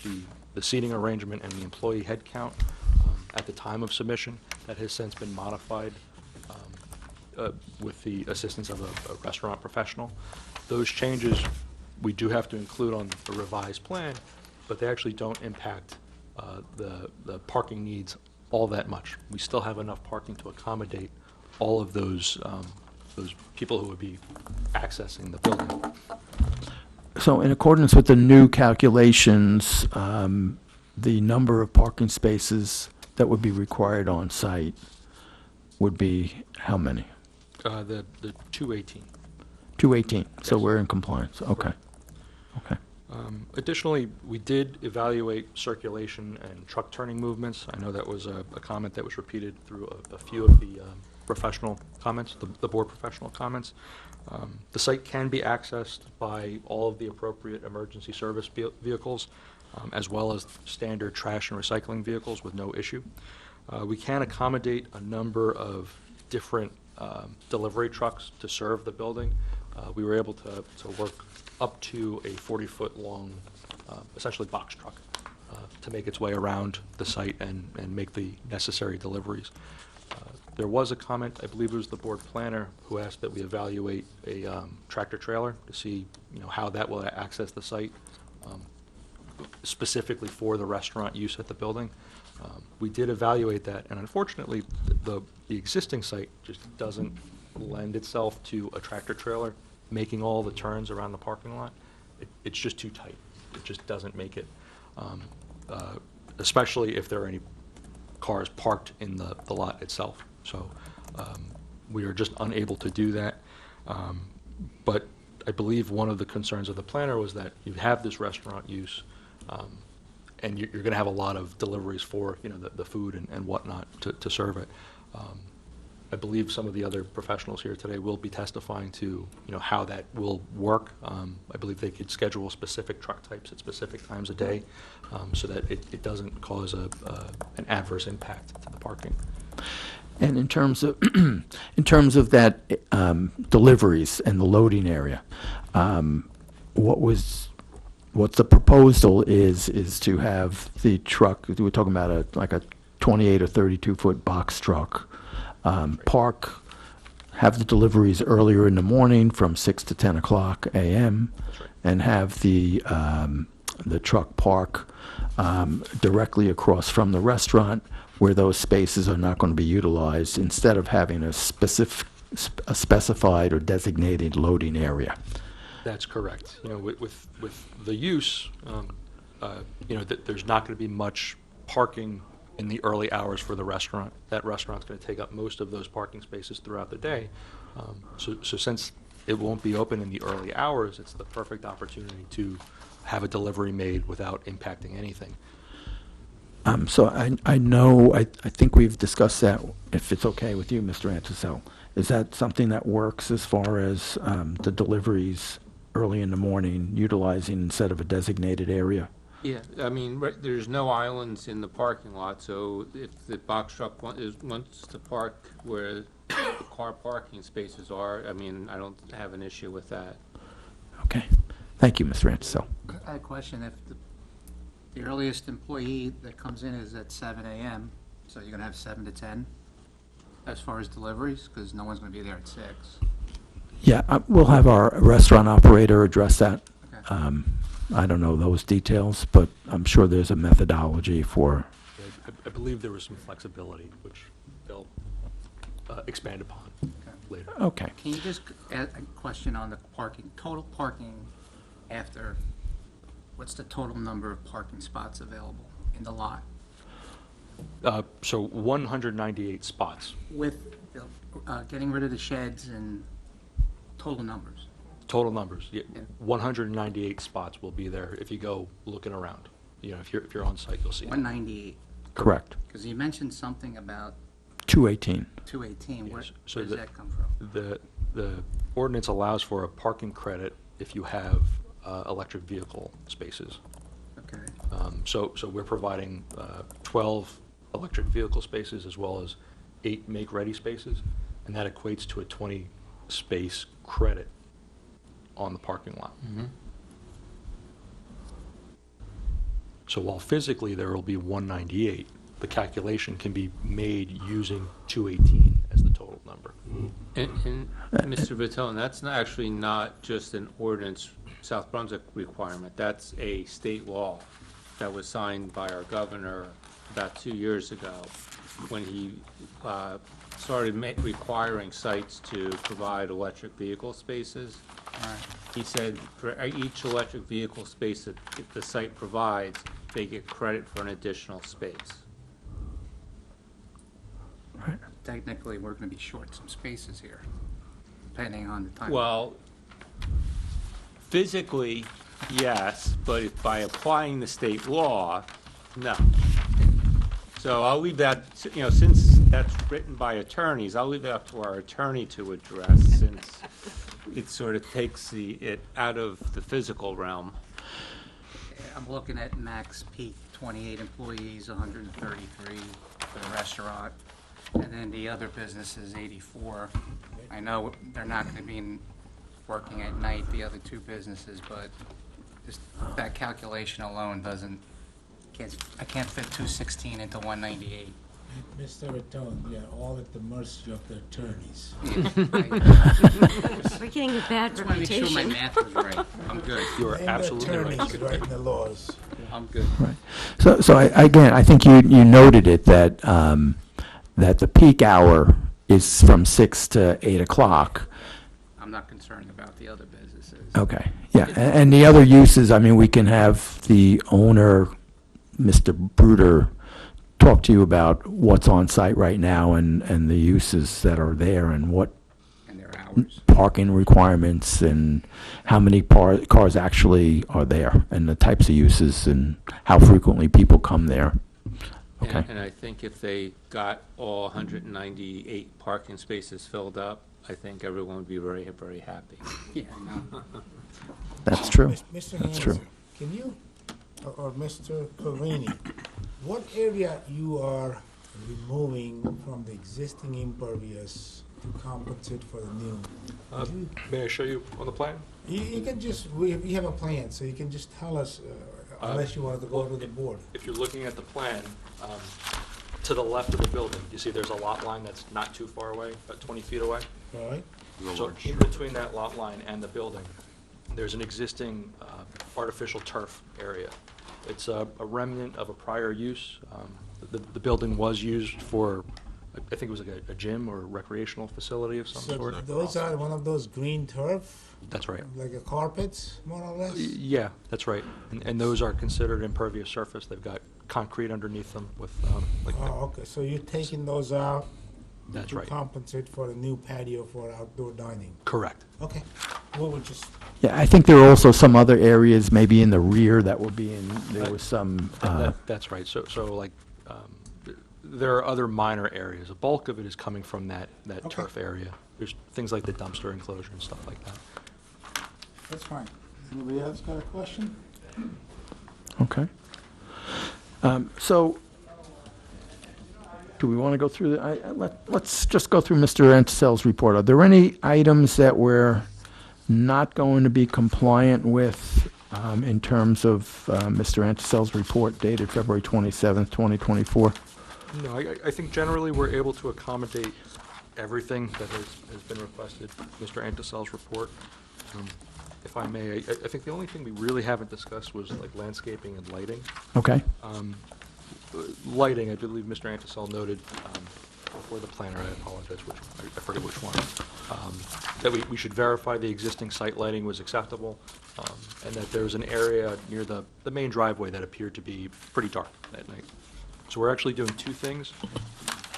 Speaker 11: the seating arrangement and the employee head count at the time of submission. That has since been modified with the assistance of a restaurant professional. Those changes we do have to include on the revised plan, but they actually don't impact the parking needs all that much. We still have enough parking to accommodate all of those people who would be accessing the building.
Speaker 9: So in accordance with the new calculations, the number of parking spaces that would be required on site would be how many?
Speaker 11: The 218.
Speaker 9: 218, so
Speaker 11: Yes.
Speaker 9: we're in compliance, okay. Okay.
Speaker 11: Additionally, we did evaluate circulation and truck turning movements. I know that was a comment that was repeated through a few of the professional comments, the board professional comments. The site can be accessed by all of the appropriate emergency service vehicles, as well as standard trash and recycling vehicles with no issue. We can accommodate a number of different delivery trucks to serve the building. We were able to work up to a 40-foot long, essentially box truck, to make its way around the site and make the necessary deliveries. There was a comment, I believe it was the board planner, who asked that we evaluate a tractor trailer to see, how that will access the site, specifically for the restaurant use at the building. We did evaluate that, and unfortunately, the existing site just doesn't lend itself to a tractor trailer making all the turns around the parking lot. It's just too tight. It just doesn't make it, especially if there are any cars parked in the lot itself. So we are just unable to do that. But I believe one of the concerns of the planner was that you have this restaurant use, and you're going to have a lot of deliveries for the food and whatnot to serve it. I believe some of the other professionals here today will be testifying to how that will work. I believe they could schedule specific truck types at specific times a day, so that it doesn't cause an adverse impact to the parking.
Speaker 9: And in terms of that deliveries and the loading area, what the proposal is to have the truck, we're talking about like a 28 or 32-foot box truck, park, have the deliveries earlier in the morning from 6 to 10 o'clock a.m., and have the truck park directly across from the restaurant where those spaces are not going to be utilized, instead of having a specified or designated loading area.
Speaker 11: That's correct. With the use, there's not going to be much parking in the early hours for the restaurant. That restaurant's going to take up most of those parking spaces throughout the day. So since it won't be open in the early hours, it's the perfect opportunity to have a delivery made without impacting anything.
Speaker 9: So I know, I think we've discussed that, if it's okay with you, Mr. Antisel. Is that something that works as far as the deliveries early in the morning, utilizing instead of a designated area?
Speaker 6: Yeah, I mean, there's no islands in the parking lot, so if the box truck wants to park where the car parking spaces are, I mean, I don't have an issue with that.
Speaker 9: Okay. Thank you, Mr. Antisel.
Speaker 7: I had a question. The earliest employee that comes in is at 7 a.m., so you're gonna have 7 to 10 as far as deliveries, because no one's gonna be there at 6.
Speaker 9: Yeah, we'll have our restaurant operator address that.
Speaker 7: Okay.
Speaker 9: I don't know those details, but I'm sure there's a methodology for,
Speaker 11: I believe there was some flexibility, which they'll expand upon later.
Speaker 9: okay.
Speaker 7: Can you just add a question on the parking, total parking after, what's the total number of parking spots available in the lot?
Speaker 11: So 198 spots,
Speaker 7: With getting rid of the sheds and total numbers?
Speaker 11: total numbers. Yeah,
Speaker 7: Yeah.
Speaker 11: 198 spots will be there if you go looking around. You know, if you're on site, you'll see it.
Speaker 7: 198,
Speaker 9: Correct.
Speaker 7: because you mentioned something about
Speaker 9: 218.
Speaker 7: 218. Where
Speaker 11: Yes. So
Speaker 7: does
Speaker 11: the-
Speaker 7: that come from?
Speaker 11: The ordinance allows for a parking credit if you have electric vehicle spaces.
Speaker 7: Okay.
Speaker 11: So we're providing 12 electric vehicle spaces as well as 8 make-ready spaces, and that equates to a 20-space credit on the parking lot. So while physically there will be 198, the calculation can be made using 218 as the total number.
Speaker 6: And Mr. Vitone, that's actually not just an ordinance South Brunswick requirement. That's a state law that was signed by our governor about 2 years ago when he started requiring sites to provide electric vehicle spaces. He said for each electric vehicle space that the site provides, they get credit for an additional space.
Speaker 7: Technically, we're going to be short some spaces here, depending on the time.
Speaker 6: Well, physically, yes, but if by applying the state law, no. So I'll leave that, since that's written by attorneys, I'll leave it up to our attorney to address, since it sort of takes it out of the physical realm.
Speaker 7: I'm looking at max peak 28 employees, 133 for the restaurant, and then the other business is 84. I know they're not going to be working at night, the other two businesses, but just that calculation alone I can't fit 216 into 198.
Speaker 1: Mr. Vitone, we are all at the mercy of the attorneys.
Speaker 8: We're getting a bad
Speaker 7: Just want to make sure my
Speaker 8: reputation.
Speaker 7: math was right. I'm good.
Speaker 11: You are
Speaker 1: And the
Speaker 11: absolutely right.
Speaker 1: attorneys writing the laws.
Speaker 7: I'm good.
Speaker 9: So again, I think you noted it that, that the peak hour is from 6 to 8 o'clock.
Speaker 7: I'm not concerned about the other businesses.
Speaker 9: Okay, yeah, and the other uses, I mean, we can have the owner, Mr. Bruder, talk to you about what's on site right now and the uses that are there and what
Speaker 7: And their hours.
Speaker 9: parking requirements and how many cars actually are there and the types of uses and how frequently people come there. Okay.
Speaker 6: And I think if they got all 198 parking spaces filled up, I think everyone would be very, very happy.
Speaker 7: Yeah, no.
Speaker 9: That's true.
Speaker 1: Mr.
Speaker 9: That's true.
Speaker 1: Hanson, can you, or Mr. Carini, what area you are removing from the existing impervious to compensate for the new? Could you-
Speaker 11: May I show you on the plan?
Speaker 1: You can just, we have a plan, so you can just tell us, unless you want to go to the board.
Speaker 11: If you're looking at the plan, to the left of the building, you see there's a lot line that's not too far away, about 20 feet away.
Speaker 1: All right?
Speaker 11: So in between that lot line and the building, there's an existing artificial turf area. It's a remnant of a prior use. The building was used for, I think it was like a gym or recreational facility of some
Speaker 1: So
Speaker 11: sort.
Speaker 1: those are one of those green turf,
Speaker 11: That's right.
Speaker 1: like a carpets, more or less?
Speaker 11: Yeah, that's right. And those are considered impervious surface. They've got concrete underneath them with, like,
Speaker 1: Oh, okay, so you're taking those out
Speaker 11: that's
Speaker 1: to
Speaker 11: right.
Speaker 1: compensate for the new patio for outdoor dining?
Speaker 11: Correct.
Speaker 1: Okay, well, we'll just,
Speaker 9: Yeah, I think there are also some other areas, maybe in the rear, that will be in, there was some,
Speaker 11: That's right. So like, there are other minor areas. The bulk of it is coming from that
Speaker 1: Okay.
Speaker 11: turf area. There's things like the dumpster enclosure and stuff like that.
Speaker 1: that's fine. Anybody else got a question?
Speaker 9: okay. So, do we want to go through, let's just go through Mr. Entzel's report. Are there any items that we're not going to be compliant with in terms of Mr. Anticel's report dated February 27th, 2024?
Speaker 11: No, I think generally we're able to accommodate everything that has been requested, Mr. Anticel's report. If I may, I think the only thing we really haven't discussed was like landscaping and lighting.
Speaker 9: Okay.
Speaker 11: Lighting, I believe Mr. Anticel noted before the planner, I apologize, I forget which one, that we should verify the existing site lighting was acceptable, and that there was an area near the main driveway that appeared to be pretty dark at night. So we're actually doing two things.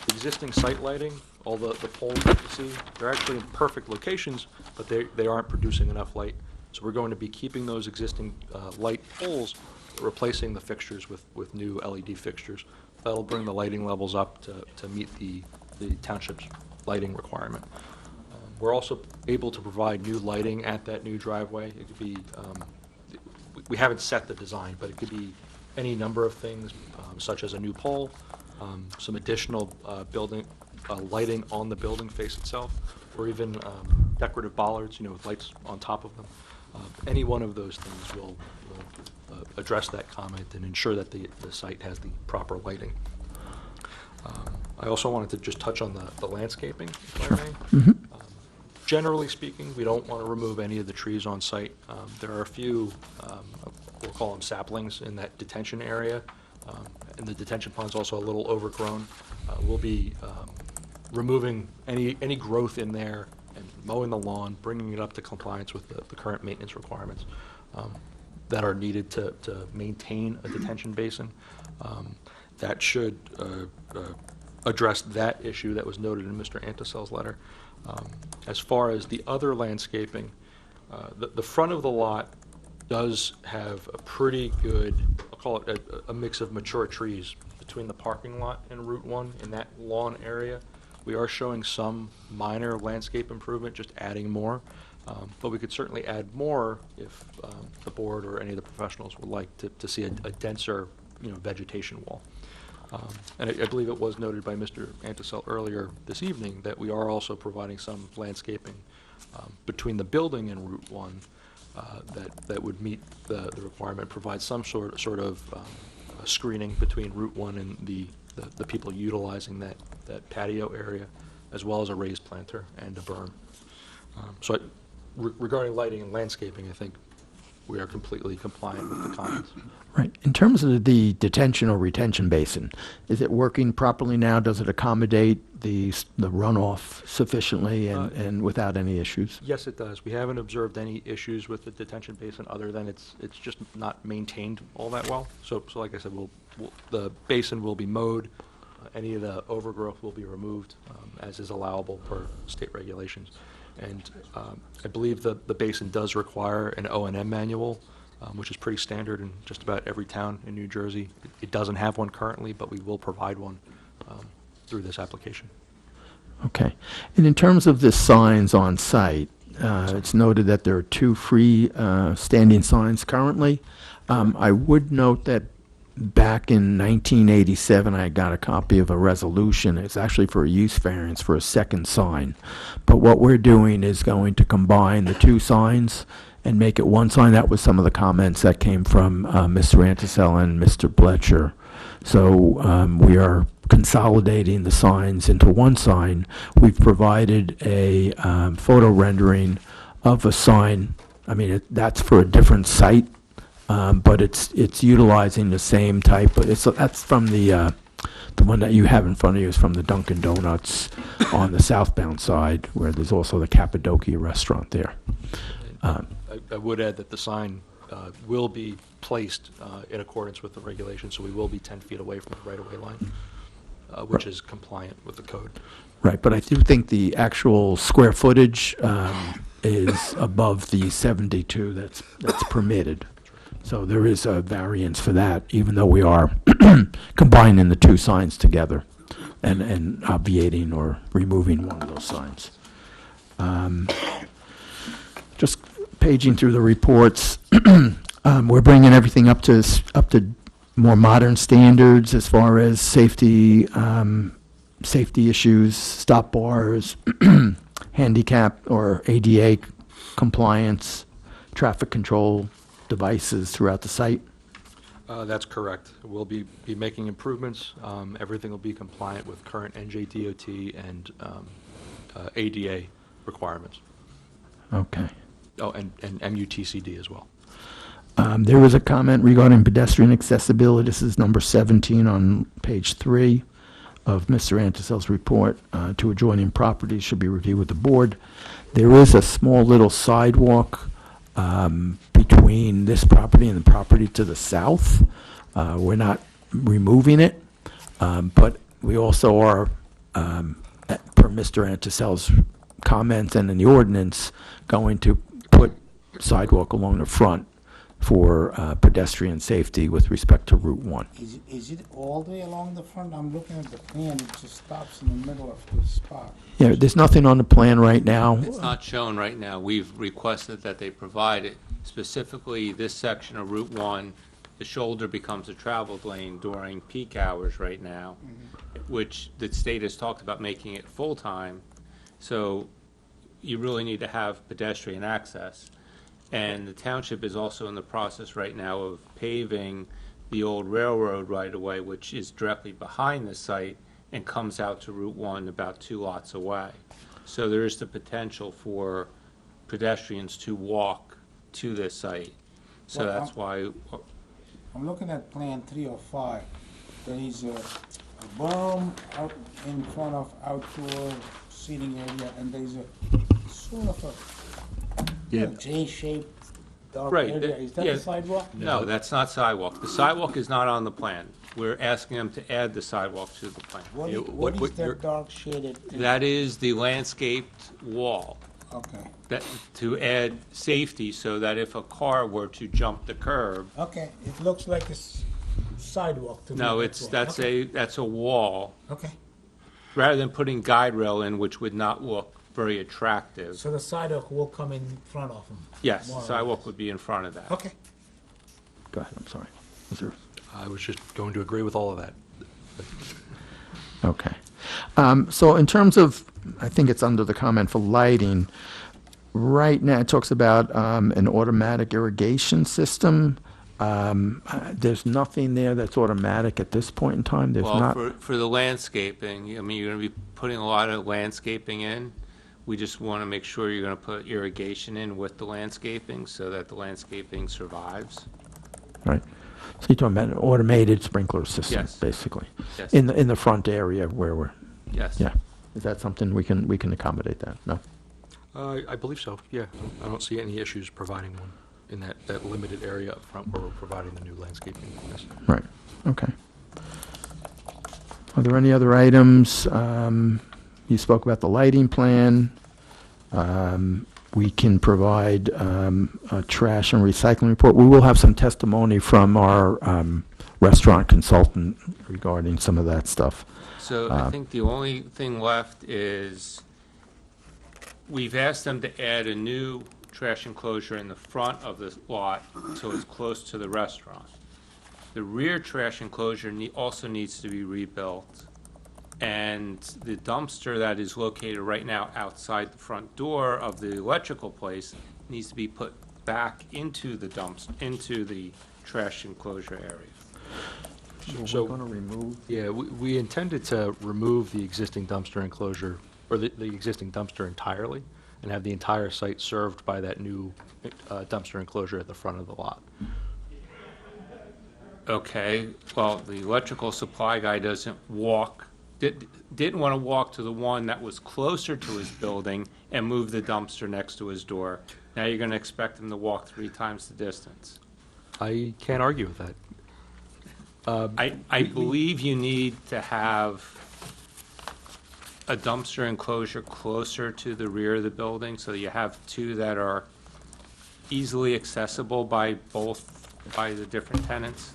Speaker 11: Existing site lighting, all the poles that you see, they're actually in perfect locations, but they aren't producing enough light. So we're going to be keeping those existing light poles, replacing the fixtures with new LED fixtures. That'll bring the lighting levels up to meet the township's lighting requirement. We're also able to provide new lighting at that new driveway. It could be, we haven't set the design, but it could be any number of things, such as a new pole, some additional building lighting on the building face itself, or even decorative bollards, with lights on top of them. Any one of those things will address that comment and ensure that the site has the proper lighting. I also wanted to just touch on the landscaping, if I may. Generally speaking, we don't want to remove any of the trees on site. There are a few, we'll call them saplings, in that detention area, and the detention pond's also a little overgrown. We'll be removing any growth in there and mowing the lawn, bringing it up to compliance with the current maintenance requirements that are needed to maintain a detention basin. That should address that issue that was noted in Mr. Anticel's letter. As far as the other landscaping, the front of the lot does have a pretty good, I'll call it a mix of mature trees between the parking lot and Route 1 in that lawn area. We are showing some minor landscape improvement, just adding more, but we could certainly add more if the board or any of the professionals would like to see a denser, vegetation wall. And I believe it was noted by Mr. Anticel earlier this evening that we are also providing some landscaping between the building and Route 1 that would meet the requirement, provide some sort of screening between Route 1 and the people utilizing that patio area, as well as a raised planter and a berm. So regarding lighting and landscaping, I think we are completely compliant with the comments.
Speaker 9: Right. In terms of the detention or retention basin, is it working properly now? Does it accommodate the runoff sufficiently and without any issues?
Speaker 11: Yes, it does. We haven't observed any issues with the detention basin other than it's just not maintained all that well. So like I said, the basin will be mowed. Any of the overgrowth will be removed, as is allowable per state regulations. And I believe the basin does require an O&M manual, which is pretty standard in just about every town in New Jersey. It doesn't have one currently, but we will provide one through this application.
Speaker 9: Okay. And in terms of the signs on site, it's noted that there are 2 free standing signs currently. I would note that back in 1987, I got a copy of a resolution. It's actually for a use variance for a second sign. But what we're doing is going to combine the 2 signs and make it one sign. That was some of the comments that came from Mr. Anticel and Mr. Bletcher. So we are consolidating the signs into one sign. We've provided a photo rendering of a sign. I mean, that's for a different site. But it's utilizing the same type. That's from the one that you have in front of you is from the Dunkin' Donuts on the southbound side, where there's also the Cappadocia restaurant there.
Speaker 11: I would add that the sign will be placed in accordance with the regulations, so we will be 10 feet away from the right-of-way line, which is compliant with the code.
Speaker 9: Right, but I do think the actual square footage is above the 72 that's permitted. So there is a variance for that, even though we are combining the 2 signs together and obviating or removing one of those signs. Just paging through the reports, we're bringing everything up to more modern standards as far as safety issues, stop bars, handicap or ADA compliance, traffic control, devices throughout the site?
Speaker 11: That's correct. We'll be making improvements. Everything will be compliant with current NJDOT and ADA requirements.
Speaker 9: Okay.
Speaker 11: Oh, and MUTCD as well.
Speaker 9: There was a comment regarding pedestrian accessibility. This is number 17 on page 3 of Mr. Antosel's report. To adjoining properties should be reviewed with the board. There is a small little sidewalk between this property and the property to the south. We're not removing it, but we also are, per Mr. Antosel's comments and in the ordinance, going to put sidewalk along the front for pedestrian safety with respect to Route 1.
Speaker 1: Is it all the way along the front? I'm looking at the plan, it just stops in the middle of the spot.
Speaker 9: Yeah, there's nothing on the plan right now.
Speaker 6: It's not shown right now. We've requested that they provide it. Specifically, this section of Route 1, the shoulder becomes a traveled lane during peak hours right now, which the state has talked about making it full-time. So you really need to have pedestrian access. And the township is also in the process right now of paving the old railroad right-of-way, which is directly behind the site and comes out to Route 1 about 2 lots away. So there is the potential for pedestrians to walk to this site. So
Speaker 1: Well,
Speaker 6: that's why,
Speaker 1: I'm looking at Plan 305. There is a berm out in front of outdoor seating area, and there's a sort of a J-shaped dark
Speaker 6: Right,
Speaker 1: area. Is that
Speaker 6: yeah.
Speaker 1: a sidewalk?
Speaker 6: no, that's not sidewalk. The sidewalk is not on the plan. We're asking them to add the sidewalk to the plan.
Speaker 1: What
Speaker 11: Yeah,
Speaker 1: is,
Speaker 11: what
Speaker 1: what is
Speaker 11: you're-
Speaker 1: that dark shaded thing?
Speaker 6: That is the landscaped wall.
Speaker 1: Okay,
Speaker 6: That, to add safety so that if a car were to jump the curb,
Speaker 1: okay, it looks like a sidewalk to me.
Speaker 6: no,
Speaker 1: all. Okay.
Speaker 6: that's a wall,
Speaker 1: Okay,
Speaker 6: rather than putting guide rail in, which would not look very attractive.
Speaker 1: so the sidewalk will come in front of them?
Speaker 6: Yes,
Speaker 1: more
Speaker 6: the
Speaker 1: or
Speaker 6: sidewalk
Speaker 1: less.
Speaker 6: would be in front of that.
Speaker 1: Okay.
Speaker 9: Go ahead, I'm sorry. Was there-
Speaker 11: I was just going to agree with all of that.
Speaker 9: Okay. So in terms of, I think it's under the comment for lighting, right now it talks about an automatic irrigation system. There's nothing there that's automatic at this point in time. There's
Speaker 6: Well,
Speaker 9: not.
Speaker 6: for the landscaping, I mean, you're gonna be putting a lot of landscaping in. We just want to make sure you're gonna put irrigation in with the landscaping so that the landscaping survives.
Speaker 9: Right. So you're talking about an automated sprinkler system,
Speaker 6: Yes.
Speaker 9: basically,
Speaker 6: Yes.
Speaker 9: in the front area where we're.
Speaker 6: Yes.
Speaker 9: Yeah. Is that something we can accommodate that? No.
Speaker 11: I believe so, yeah. I don't see any issues providing one in that limited area up front where we're providing the new landscaping. Yes.
Speaker 9: Right. Okay. Are there any other items? You spoke about the lighting plan. We can provide a trash and recycling report. We will have some testimony from our restaurant consultant regarding some of that stuff.
Speaker 6: So I think the only thing left is, we've asked them to add a new trash enclosure in the front of the lot so it's close to the restaurant. The rear trash enclosure also needs to be rebuilt. And the dumpster that is located right now outside the front door of the electrical place needs to be put back into the into the trash enclosure area.
Speaker 11: So-
Speaker 9: we're going to remove.
Speaker 11: Yeah, we intended to remove the existing dumpster enclosure, or the existing dumpster entirely, and have the entire site served by that new dumpster enclosure at the front of the lot.
Speaker 6: Okay, well, the electrical supply guy didn't want to walk to the one that was closer to his building and move the dumpster next to his door. Now you're going to expect him to walk 3 times the distance.
Speaker 11: I can't argue with that.
Speaker 6: I believe you need to have a dumpster enclosure closer to the rear of the building, so you have 2 that are easily accessible by the different tenants.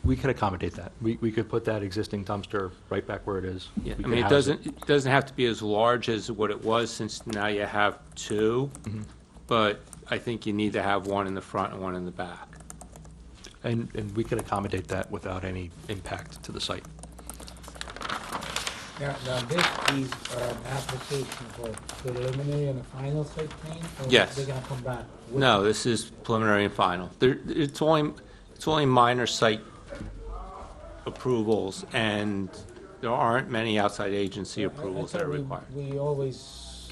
Speaker 11: We could accommodate that. We could put that existing dumpster right back where it is.
Speaker 6: Yeah,
Speaker 11: We
Speaker 6: I
Speaker 11: could
Speaker 6: mean,
Speaker 11: house
Speaker 6: it doesn't have to be as large as what it was, since now you have 2, but I think you need to have 1 in the front and 1 in the back.
Speaker 11: And we could accommodate that without any impact to the site.
Speaker 1: Now this is an application for preliminary and a final site plan? Or
Speaker 6: Yes.
Speaker 1: they're gonna come back? with-
Speaker 6: No, this is preliminary and final. It's only minor site approvals, and there aren't many outside agency approvals that are required.
Speaker 1: We always,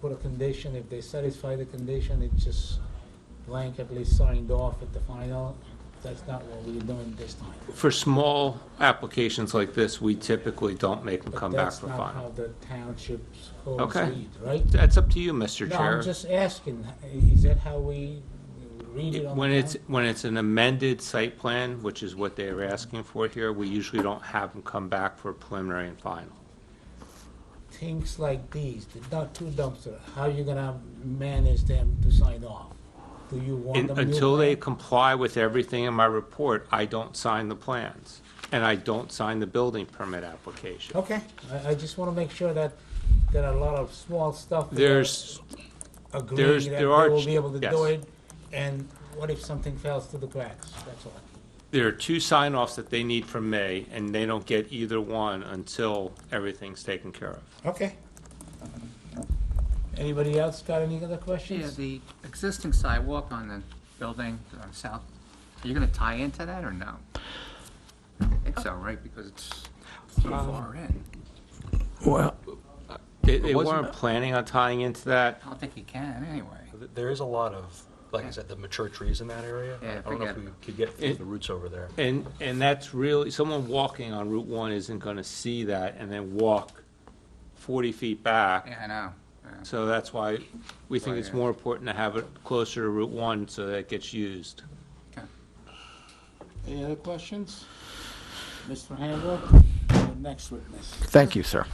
Speaker 1: put a condition, if they satisfy the condition, it's just blanketly signed off at the final. That's not what we're doing this time.
Speaker 6: For small applications like this, we typically don't make them come back for
Speaker 1: But that's not how
Speaker 6: final.
Speaker 1: the township's codes
Speaker 6: Okay.
Speaker 1: read, right?
Speaker 6: That's up to you, Mr.
Speaker 1: No,
Speaker 6: Chair.
Speaker 1: I'm just asking, is that how we read it on the
Speaker 6: When it's an amended site plan, which is what they are asking for here, we usually don't have them come back for preliminary and final.
Speaker 1: Things like these, the two dumpsters, how you gonna manage them to sign off? Do you want them?
Speaker 6: Until they comply with everything in my report, I don't sign the plans, and I don't sign the building permit application.
Speaker 1: Okay, I just wanna make sure that there are a lot of small stuff. that
Speaker 6: There's,
Speaker 1: Agree
Speaker 6: there's-
Speaker 1: that
Speaker 6: there
Speaker 1: they
Speaker 6: are
Speaker 1: will
Speaker 6: ch-
Speaker 1: be able to
Speaker 6: yes.
Speaker 1: do it, and what if something falls through the cracks? That's all.
Speaker 6: there are two sign-offs that they need from me, and they don't get either one until everything's taken care of.
Speaker 1: Okay. Anybody else got any other
Speaker 7: Yeah,
Speaker 1: questions?
Speaker 7: the existing sidewalk on the building on the south, are you gonna tie into that or no? I think so, right, because it's so far in.
Speaker 9: Well,
Speaker 6: They
Speaker 11: wasn't-
Speaker 6: weren't planning on tying into that.
Speaker 7: I don't think you can anyway.
Speaker 11: There is a lot of, like I said, the mature trees in that area.
Speaker 7: Yeah,
Speaker 11: I don't know if
Speaker 7: forget
Speaker 11: we could get through
Speaker 6: it.
Speaker 11: the roots over there.
Speaker 6: And that's really, someone walking on Route 1 isn't going to see that and then walk 40 feet back.
Speaker 7: Yeah, I know. Yeah.
Speaker 6: So that's why we think
Speaker 7: Right,
Speaker 6: it's
Speaker 7: yeah.
Speaker 6: more important to have it closer to Route 1 so that it gets used.
Speaker 1: Any other questions? Mr. Handler, next witness.
Speaker 9: thank you, sir.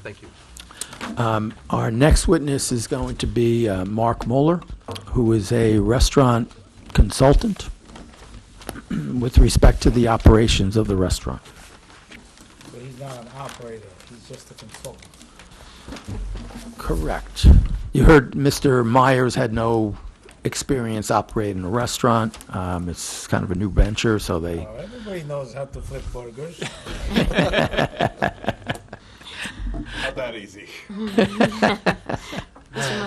Speaker 11: Thank you.
Speaker 9: Our next witness is going to be Mark Moeller, who is a restaurant consultant with respect to the operations of the restaurant.
Speaker 1: But he's not an operator, he's just a consultant.
Speaker 9: Correct. You heard Mr. Myers had no experience operating a restaurant. It's kind of a new venture, so they...
Speaker 1: Oh, everybody knows how to flip burgers.
Speaker 10: Not that easy.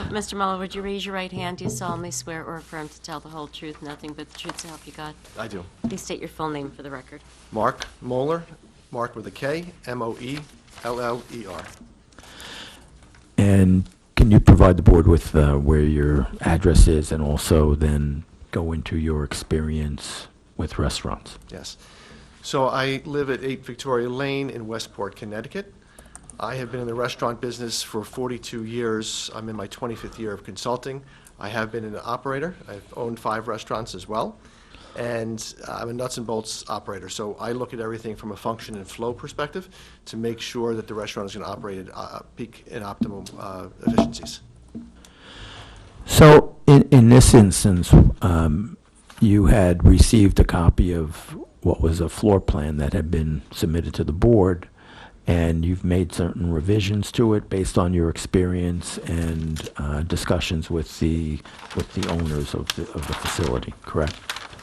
Speaker 8: Mr. Muller, would you raise your right hand? Do you solemnly swear or affirm to tell the whole truth, nothing but the truth, so help you God?
Speaker 5: I do.
Speaker 8: Please state your full name for the record.
Speaker 5: Mark Moeller, Mark with a K, Moeller.
Speaker 9: And can you provide the board with where your address is and also then go into your experience with restaurants?
Speaker 5: Yes. So I live at 8 Victoria Lane in Westport, Connecticut. I have been in the restaurant business for 42 years. I'm in my 25th year of consulting. I have been an operator. I've owned 5 restaurants as well. And I'm a nuts and bolts operator. So I look at everything from a function and flow perspective to make sure that the restaurant is going to operate at peak and optimum efficiencies.
Speaker 9: So in this instance, you had received a copy of what was a floor plan that had been submitted to the board, and you've made certain revisions to it based on your experience and discussions with the owners of the facility, correct?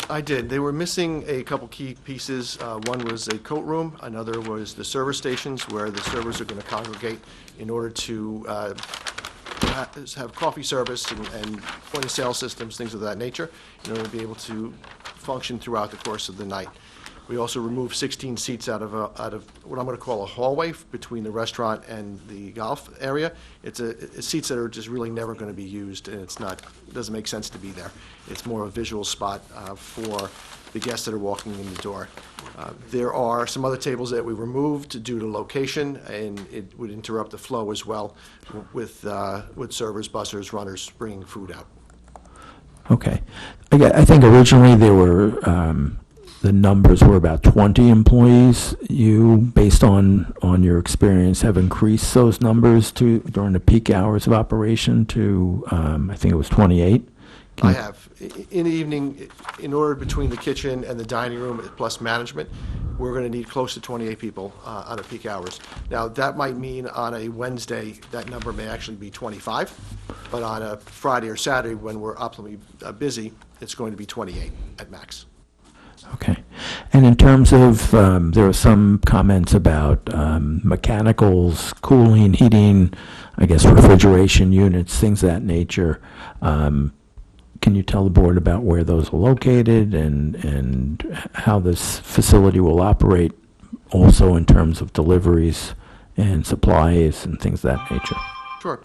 Speaker 5: I did. They were missing a couple key pieces. One was a coat room. Another was the server stations where the servers are going to congregate in order to have coffee service and point-of-sale systems, things of that nature, in order to be able to function throughout the course of the night. We also removed 16 seats out of what I'm going to call a hallway between the restaurant and the golf area. It's seats that are just really never going to be used, and it doesn't make sense to be there. It's more a visual spot for the guests that are walking in the door. There are some other tables that we removed due to location, and it would interrupt the flow as well with servers, bussers, runners bringing food out.
Speaker 9: Okay. I think originally there were, the numbers were about 20 employees. You, based on your experience, have increased those numbers during the peak hours of operation to, I think it was 28?
Speaker 5: I have. In the evening, in order between the kitchen and the dining room plus management, we're going to need close to 28 people on a peak hours. Now, that might mean on a Wednesday, that number may actually be 25, but on a Friday or Saturday, when we're optimally busy, it's going to be 28 at max.
Speaker 9: Okay. And in terms of, there were some comments about mechanicals, cooling, heating, I guess refrigeration units, things of that nature. Can you tell the board about where those are located and how this facility will operate, also in terms of deliveries and supplies and things of that nature?
Speaker 5: Sure.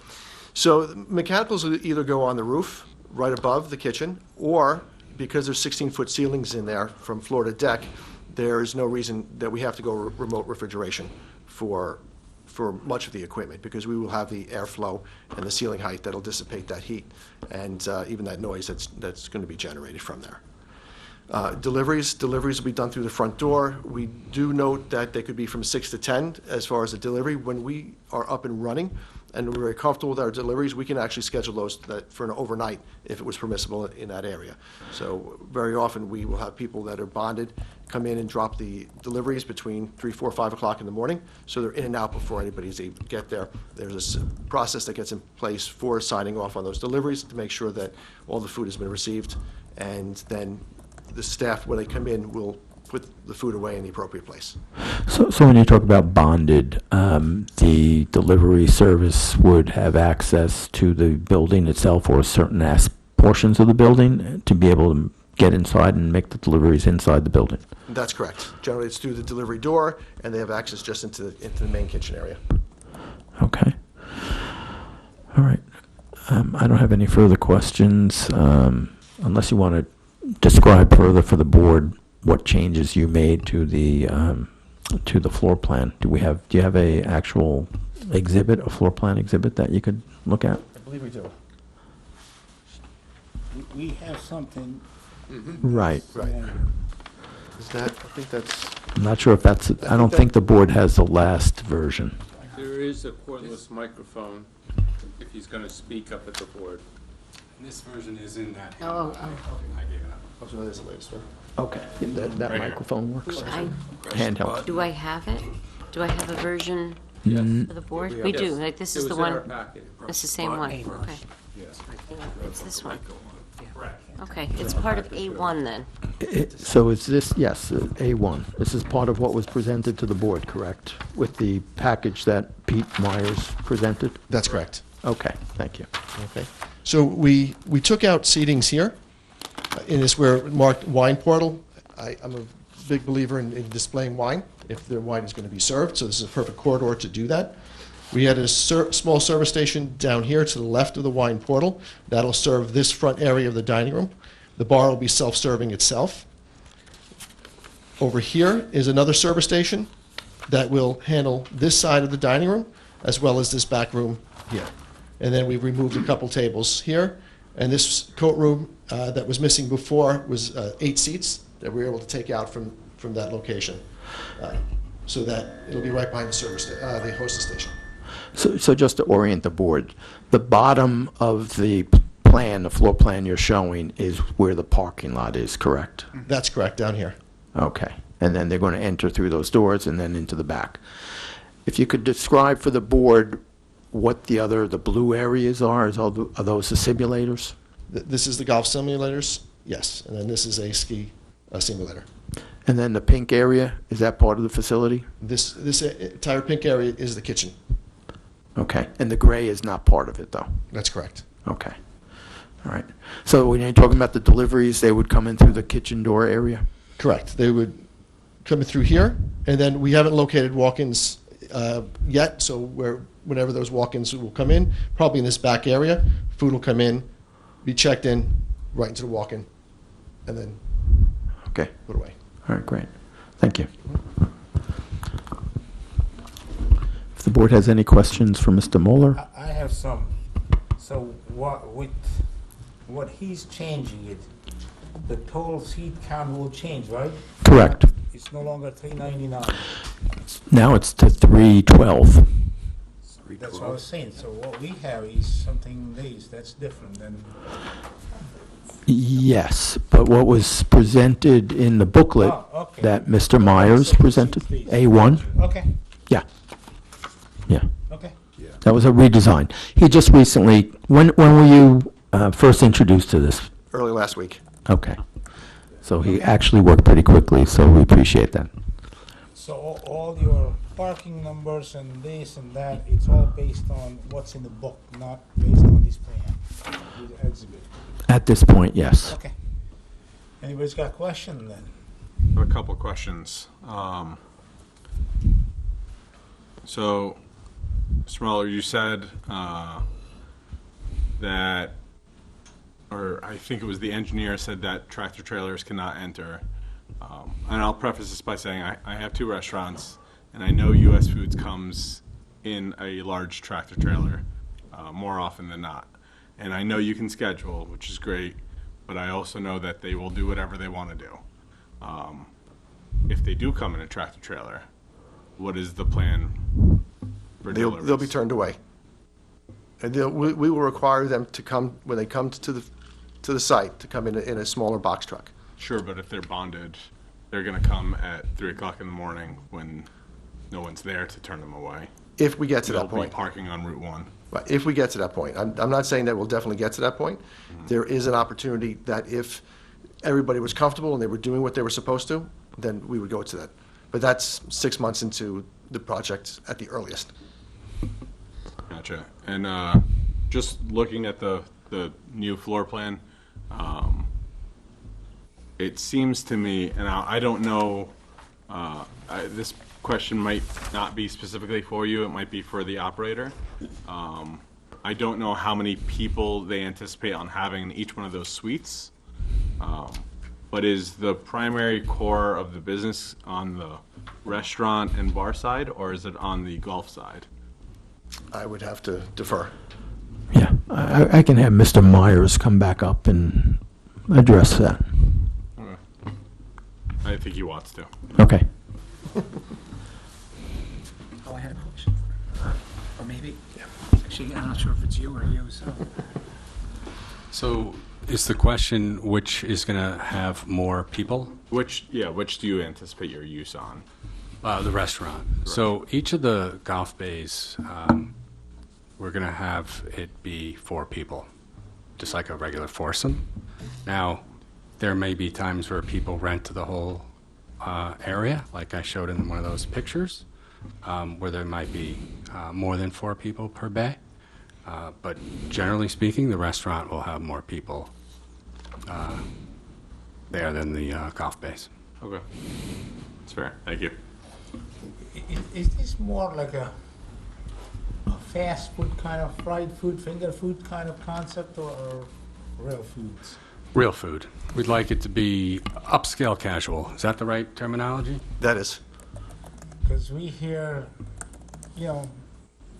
Speaker 5: So mechanicals will either go on the roof right above the kitchen, or because there's 16-foot ceilings in there from floor to deck, there is no reason that we have to go remote refrigeration for much of the equipment, because we will have the airflow and the ceiling height that'll dissipate that heat and even that noise that's going to be generated from there. Deliveries will be done through the front door. We do note that they could be from 6 to 10 as far as the delivery. When we are up and running and we're very comfortable with our deliveries, we can actually schedule those for an overnight if it was permissible in that area. So very often we will have people that are bonded come in and drop the deliveries between 3, 4, 5 o'clock in the morning, so they're in and out before anybody's able to get there. There's a process that gets in place for signing off on those deliveries to make sure that all the food has been received, and then the staff, when they come in, will put the food away in the appropriate place.
Speaker 9: So when you talk about bonded, the delivery service would have access to the building itself or certain portions of the building to be able to get inside and make the deliveries inside the building?
Speaker 5: That's correct. Generally, it's through the delivery door, and they have access just into the main kitchen area.
Speaker 9: Okay. All right. I don't have any further questions, unless you want to describe further for the board what changes you made to the floor plan. Do you have a actual exhibit, a floor plan exhibit that you could look at?
Speaker 5: I believe we do.
Speaker 1: We have something.
Speaker 9: Right.
Speaker 5: Right. Is that, I think that's,
Speaker 9: I'm not sure if that's, I don't think the board has the last version.
Speaker 6: There is a cordless microphone if he's going to speak up at the board.
Speaker 4: This version is in that.
Speaker 8: Oh,
Speaker 4: I gave it up.
Speaker 5: oh, so that is the latest one.
Speaker 9: Okay. That microphone works? Handheld.
Speaker 8: Do I have it? Do I have a version
Speaker 9: Mm,
Speaker 8: for the board?
Speaker 6: Yes.
Speaker 8: We do, like this is the
Speaker 6: It was in our
Speaker 8: one,
Speaker 6: packet.
Speaker 8: it's the same one, okay. It's this one. Okay, it's part of A1 then.
Speaker 9: So is this, yes, A1. This is part of what was presented to the board, correct? With the package that Pete Myers presented?
Speaker 5: That's correct.
Speaker 9: Okay, thank you.
Speaker 5: Okay. So we took out seatings here in this where marked wine portal. I'm a big believer in displaying wine if the wine is going to be served, so this is a perfect corridor to do that. We had a small service station down here to the left of the wine portal. That'll serve this front area of the dining room. The bar will be self-serving itself. Over here is another service station that will handle this side of the dining room as well as this back room here. And then we've removed a couple tables here. And this coat room that was missing before was 8 seats that we were able to take out from that location. So that it'll be right behind the hostess station.
Speaker 9: So just to orient the board, the bottom of the plan, the floor plan you're showing is where the parking lot is, correct?
Speaker 5: That's correct, down here.
Speaker 9: Okay. And then they're going to enter through those doors and then into the back. If you could describe for the board what the blue areas are those the simulators?
Speaker 5: This is the golf simulators, yes. And then this is a ski simulator.
Speaker 9: And then the pink area, is that part of the facility?
Speaker 5: This entire pink area is the kitchen.
Speaker 9: Okay. And the gray is not part of it, though?
Speaker 5: That's correct.
Speaker 9: Okay. All right. So when you're talking about the deliveries, they would come in through the kitchen door area?
Speaker 5: Correct. They would come in through here, and then we haven't located walk-ins yet, so whenever those walk-ins will come in, probably in this back area, food will come in, be checked in, right into the walk-in, and then
Speaker 9: Okay.
Speaker 5: put away.
Speaker 9: All right, great. Thank you. If the board has any questions for Mr. Moeller?
Speaker 1: I have some. So what he's changing it, the total seat count will change, right?
Speaker 9: Correct.
Speaker 1: It's no longer 399.
Speaker 9: Now it's to 312.
Speaker 1: That's what I was saying. So what we have is something that's different than.
Speaker 9: Yes, but what was presented in the booklet
Speaker 1: Oh, okay.
Speaker 9: that Mr. Myers presented,
Speaker 1: Please.
Speaker 9: A1,
Speaker 1: Okay.
Speaker 9: yeah. Yeah,
Speaker 1: Okay.
Speaker 9: that was a redesign. He just recently, when were you first introduced to this?
Speaker 5: Early last week.
Speaker 9: Okay. So he actually worked pretty quickly, so we appreciate that.
Speaker 1: So all your parking numbers and this and that, it's all based on what's in the book, not based on this plan, the exhibit.
Speaker 9: At this point, yes.
Speaker 1: Okay. Anybody's got a question then?
Speaker 10: I have a couple questions. So, Mr. Mueller, you said that, or I think it was the engineer said that tractor trailers cannot enter. And I'll preface this by saying I have 2 restaurants, and I know US Foods comes in a large tractor trailer more often than not. And I know you can schedule, which is great, but I also know that they will do whatever they want to do. If they do come in a tractor trailer, what is the plan for deliveries?
Speaker 5: They'll be turned away. And we will require them to come, when they come to the site, to come in a smaller box truck.
Speaker 10: Sure, but if they're bonded, they're going to come at 3 o'clock in the morning when no one's there to turn them away.
Speaker 5: If we get to that
Speaker 10: They'll
Speaker 5: point.
Speaker 10: be parking on Route 1.
Speaker 5: Right, if we get to that point. I'm not saying that we'll definitely get to that point. There is an opportunity that if everybody was comfortable and they were doing what they were supposed to, then we would go to that. But that's 6 months into the project at the earliest.
Speaker 10: Gotcha. And just looking at the new floor plan, it seems to me, and I don't know, this question might not be specifically for you, it might be for the operator. I don't know how many people they anticipate on having in each one of those suites, but is the primary core of the business on the restaurant and bar side, or is it on the golf side?
Speaker 5: I would have to defer.
Speaker 9: Yeah, I can have Mr. Myers come back up and address that.
Speaker 10: Okay. I think he wants to.
Speaker 9: Okay.
Speaker 7: Oh, I had a question. Or maybe, actually, I'm not sure if it's you or you, so.
Speaker 4: So is the question which is going to have more people?
Speaker 10: Which do you anticipate your use on?
Speaker 4: The restaurant. So each of the golf bays, we're going to have it be 4 people, just like a regular foursome. Now, there may be times where people rent the whole area, like I showed in one of those pictures, where there might be more than 4 people per bay. But generally speaking, the restaurant will have more people there than the golf bays.
Speaker 10: Okay. That's fair. Thank you.
Speaker 1: Is this more like a fast food kind of fried food, finger food kind of concept, or real foods?
Speaker 4: Real food. We'd like it to be upscale casual. Is that the right terminology?
Speaker 5: That is.
Speaker 1: Because we hear,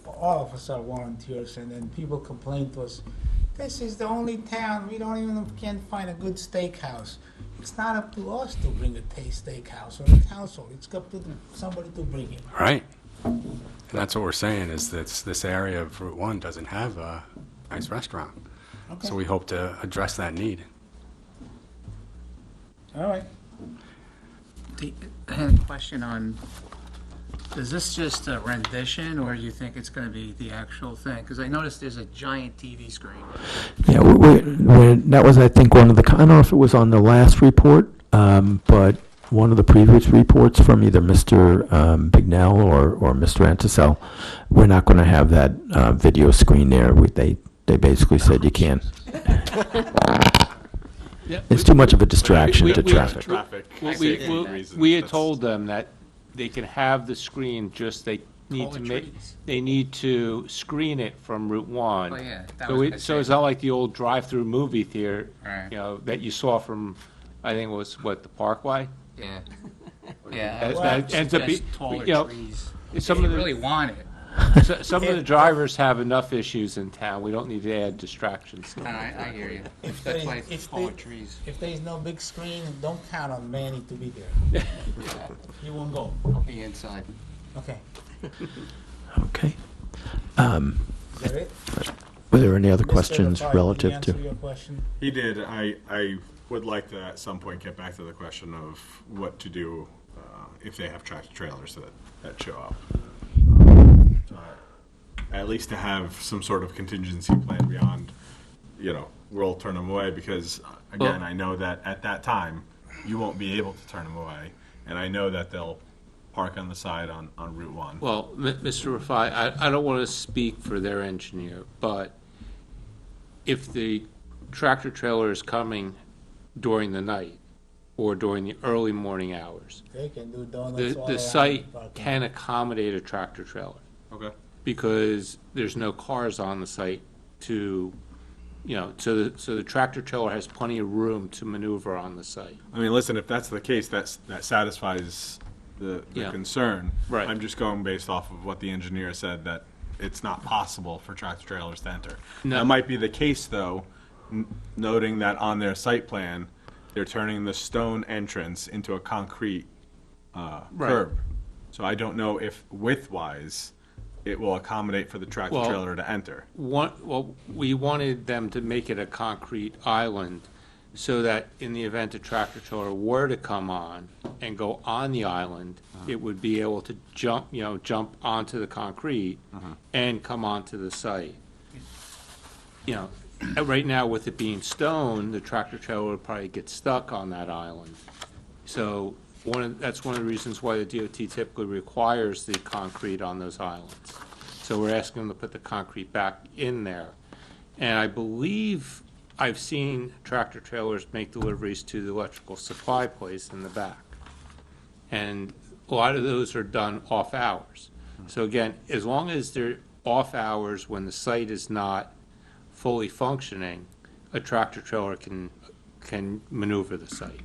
Speaker 1: all of us are volunteers, and then people complain to us, this is the only town, we can't find a good steakhouse. It's not up to us to bring a steakhouse or the council. It's up to somebody to bring it.
Speaker 4: Right. And that's what we're saying, is that this area of Route 1 doesn't have a nice restaurant.
Speaker 1: Okay.
Speaker 4: So we hope to address that need.
Speaker 1: All right.
Speaker 7: I had a question on, is this just a rendition, or do you think it's going to be the actual thing? Because I noticed there's a giant TV screen.
Speaker 9: Yeah, that was, I think, one of the, I don't know if it was on the last report, but one of the previous reports from either Mr. Bignell or Mr. Anticel, we're not going to have that video screen there. They basically said you can't. It's too much of a distraction to traffic.
Speaker 6: We had told them that they can have the screen, just they need to they need to screen it from Route 1.
Speaker 7: Oh, yeah, that
Speaker 6: So
Speaker 7: was
Speaker 6: it,
Speaker 7: my
Speaker 6: so it's
Speaker 7: thing.
Speaker 6: not like the old drive-through movie theater,
Speaker 7: Right.
Speaker 6: that you saw from, I think it was, the Parkway?
Speaker 7: Yeah. Yeah.
Speaker 6: That ends up
Speaker 7: Just
Speaker 6: being,
Speaker 7: taller trees.
Speaker 6: some
Speaker 7: They
Speaker 6: of the,
Speaker 7: really want it.
Speaker 6: some of the drivers have enough issues in town. We don't need to add distractions.
Speaker 7: I hear you.
Speaker 1: If
Speaker 7: That's
Speaker 1: they-
Speaker 7: why it's
Speaker 1: if
Speaker 7: taller
Speaker 1: they-
Speaker 7: trees.
Speaker 1: If there's no big screen, don't count on Manny to be there. He won't go.
Speaker 7: I'll be inside.
Speaker 1: Okay.
Speaker 9: Okay.
Speaker 1: Is that it?
Speaker 9: Were there any other
Speaker 1: Mr.
Speaker 9: questions
Speaker 1: Lefebvre,
Speaker 9: relative
Speaker 1: did
Speaker 9: to?
Speaker 1: he answer your question?
Speaker 10: He did. I would like to at some point get back to the question of what to do if they have tractor trailers that show up. At least to have some sort of contingency plan beyond, we'll turn them away, because again, I know that at that time, you won't be able to turn them away. And I know that they'll park on the side on Route 1.
Speaker 6: Well, Mr. Rafai, I don't want to speak for their engineer, but if the tractor trailer is coming during the night or during the early morning hours,
Speaker 1: They can do donuts all
Speaker 6: the
Speaker 1: around
Speaker 6: site
Speaker 1: parking.
Speaker 6: can accommodate a tractor trailer
Speaker 10: Okay.
Speaker 6: because there's no cars on the site to, so the tractor trailer has plenty of room to maneuver on the site.
Speaker 10: I mean, listen, if that's the case, that satisfies the
Speaker 6: Yeah.
Speaker 10: concern.
Speaker 6: Right.
Speaker 10: I'm just going based off of what the engineer said, that it's not possible for tractor trailers to enter.
Speaker 6: No.
Speaker 10: That might be the case, though, noting that on their site plan, they're turning the stone entrance into a concrete curb. So I don't know if width-wise, it will accommodate for the tractor
Speaker 6: Well-
Speaker 10: trailer to enter.
Speaker 6: We wanted them to make it a concrete island so that in the event a tractor trailer were to come on and go on the island, it would be able to jump onto the concrete and come onto the site. Right now with it being stone, the tractor trailer would probably get stuck on that island. So that's one of the reasons why the DOT typically requires the concrete on those islands. So we're asking them to put the concrete back in there. And I believe I've seen tractor trailers make deliveries to the electrical supply place in the back. And a lot of those are done off hours. So again, as long as they're off hours when the site is not fully functioning, a tractor trailer can maneuver the site.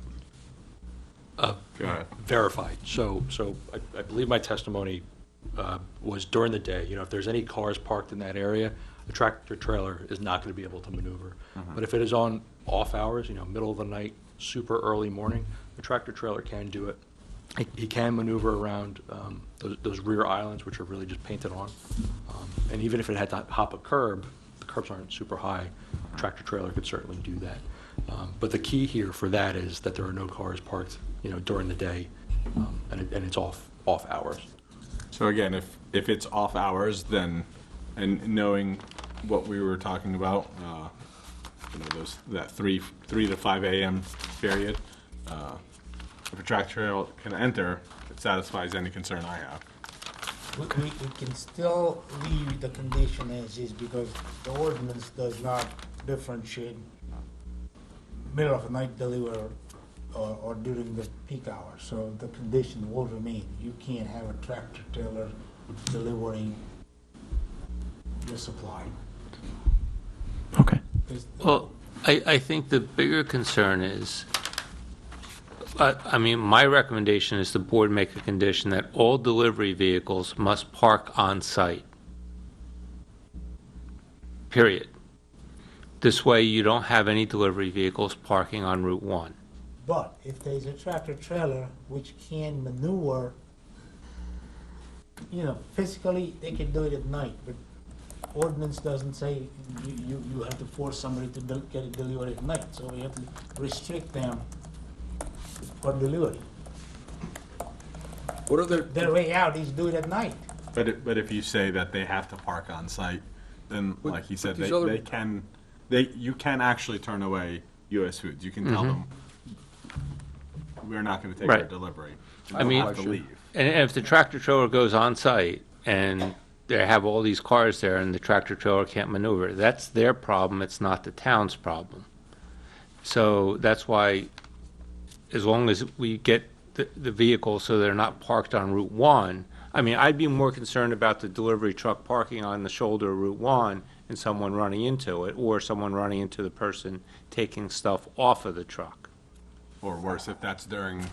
Speaker 10: Go ahead.
Speaker 11: Verified. So I believe my testimony was during the day. If there's any cars parked in that area, the tractor trailer is not going to be able to maneuver. But if it is on off hours, middle of the night, super early morning, the tractor trailer can do it. He can maneuver around those rear islands, which are really just painted on. And even if it had to hop a curb, the curbs aren't super high, a tractor trailer could certainly do that. But the key here for that is that there are no cars parked, during the day, and it's off hours.
Speaker 10: So again, if it's off hours, then, and knowing what we were talking about, that 3 to 5 a.m. period, if a tractor trailer can enter, it satisfies any concern I have.
Speaker 1: We can still leave the condition as is because the ordinance does not differentiate middle of the night deliver or during the peak hours. So the condition will remain. You can't have a tractor trailer delivering your supply.
Speaker 9: Okay.
Speaker 6: Well, I think the bigger concern is, my recommendation is the board make a condition that all delivery vehicles must park on site. Period. This way you don't have any delivery vehicles parking on Route 1.
Speaker 1: But if there's a tractor trailer which can maneuver, physically they can do it at night, but ordinance doesn't say you have to force somebody to get it delivered at night, so we have to restrict them for delivery.
Speaker 10: What are
Speaker 1: Their way out is do it at night.
Speaker 10: But if you say that they have to park on site, then
Speaker 11: But-
Speaker 10: like he said,
Speaker 11: but these other-
Speaker 10: you can actually turn away US Foods. You can tell them, we're not going to take
Speaker 6: Right.
Speaker 10: your delivery.
Speaker 6: I mean-
Speaker 10: have to leave.
Speaker 6: And if the tractor trailer goes on site and they have all these cars there and the tractor trailer can't maneuver, that's their problem, it's not the town's problem. So that's why, as long as we get the vehicles so they're not parked on Route 1, I'd be more concerned about the delivery truck parking on the shoulder of Route 1 and someone running into it, or someone running into the person taking stuff off of the truck.
Speaker 10: Or worse, if that's during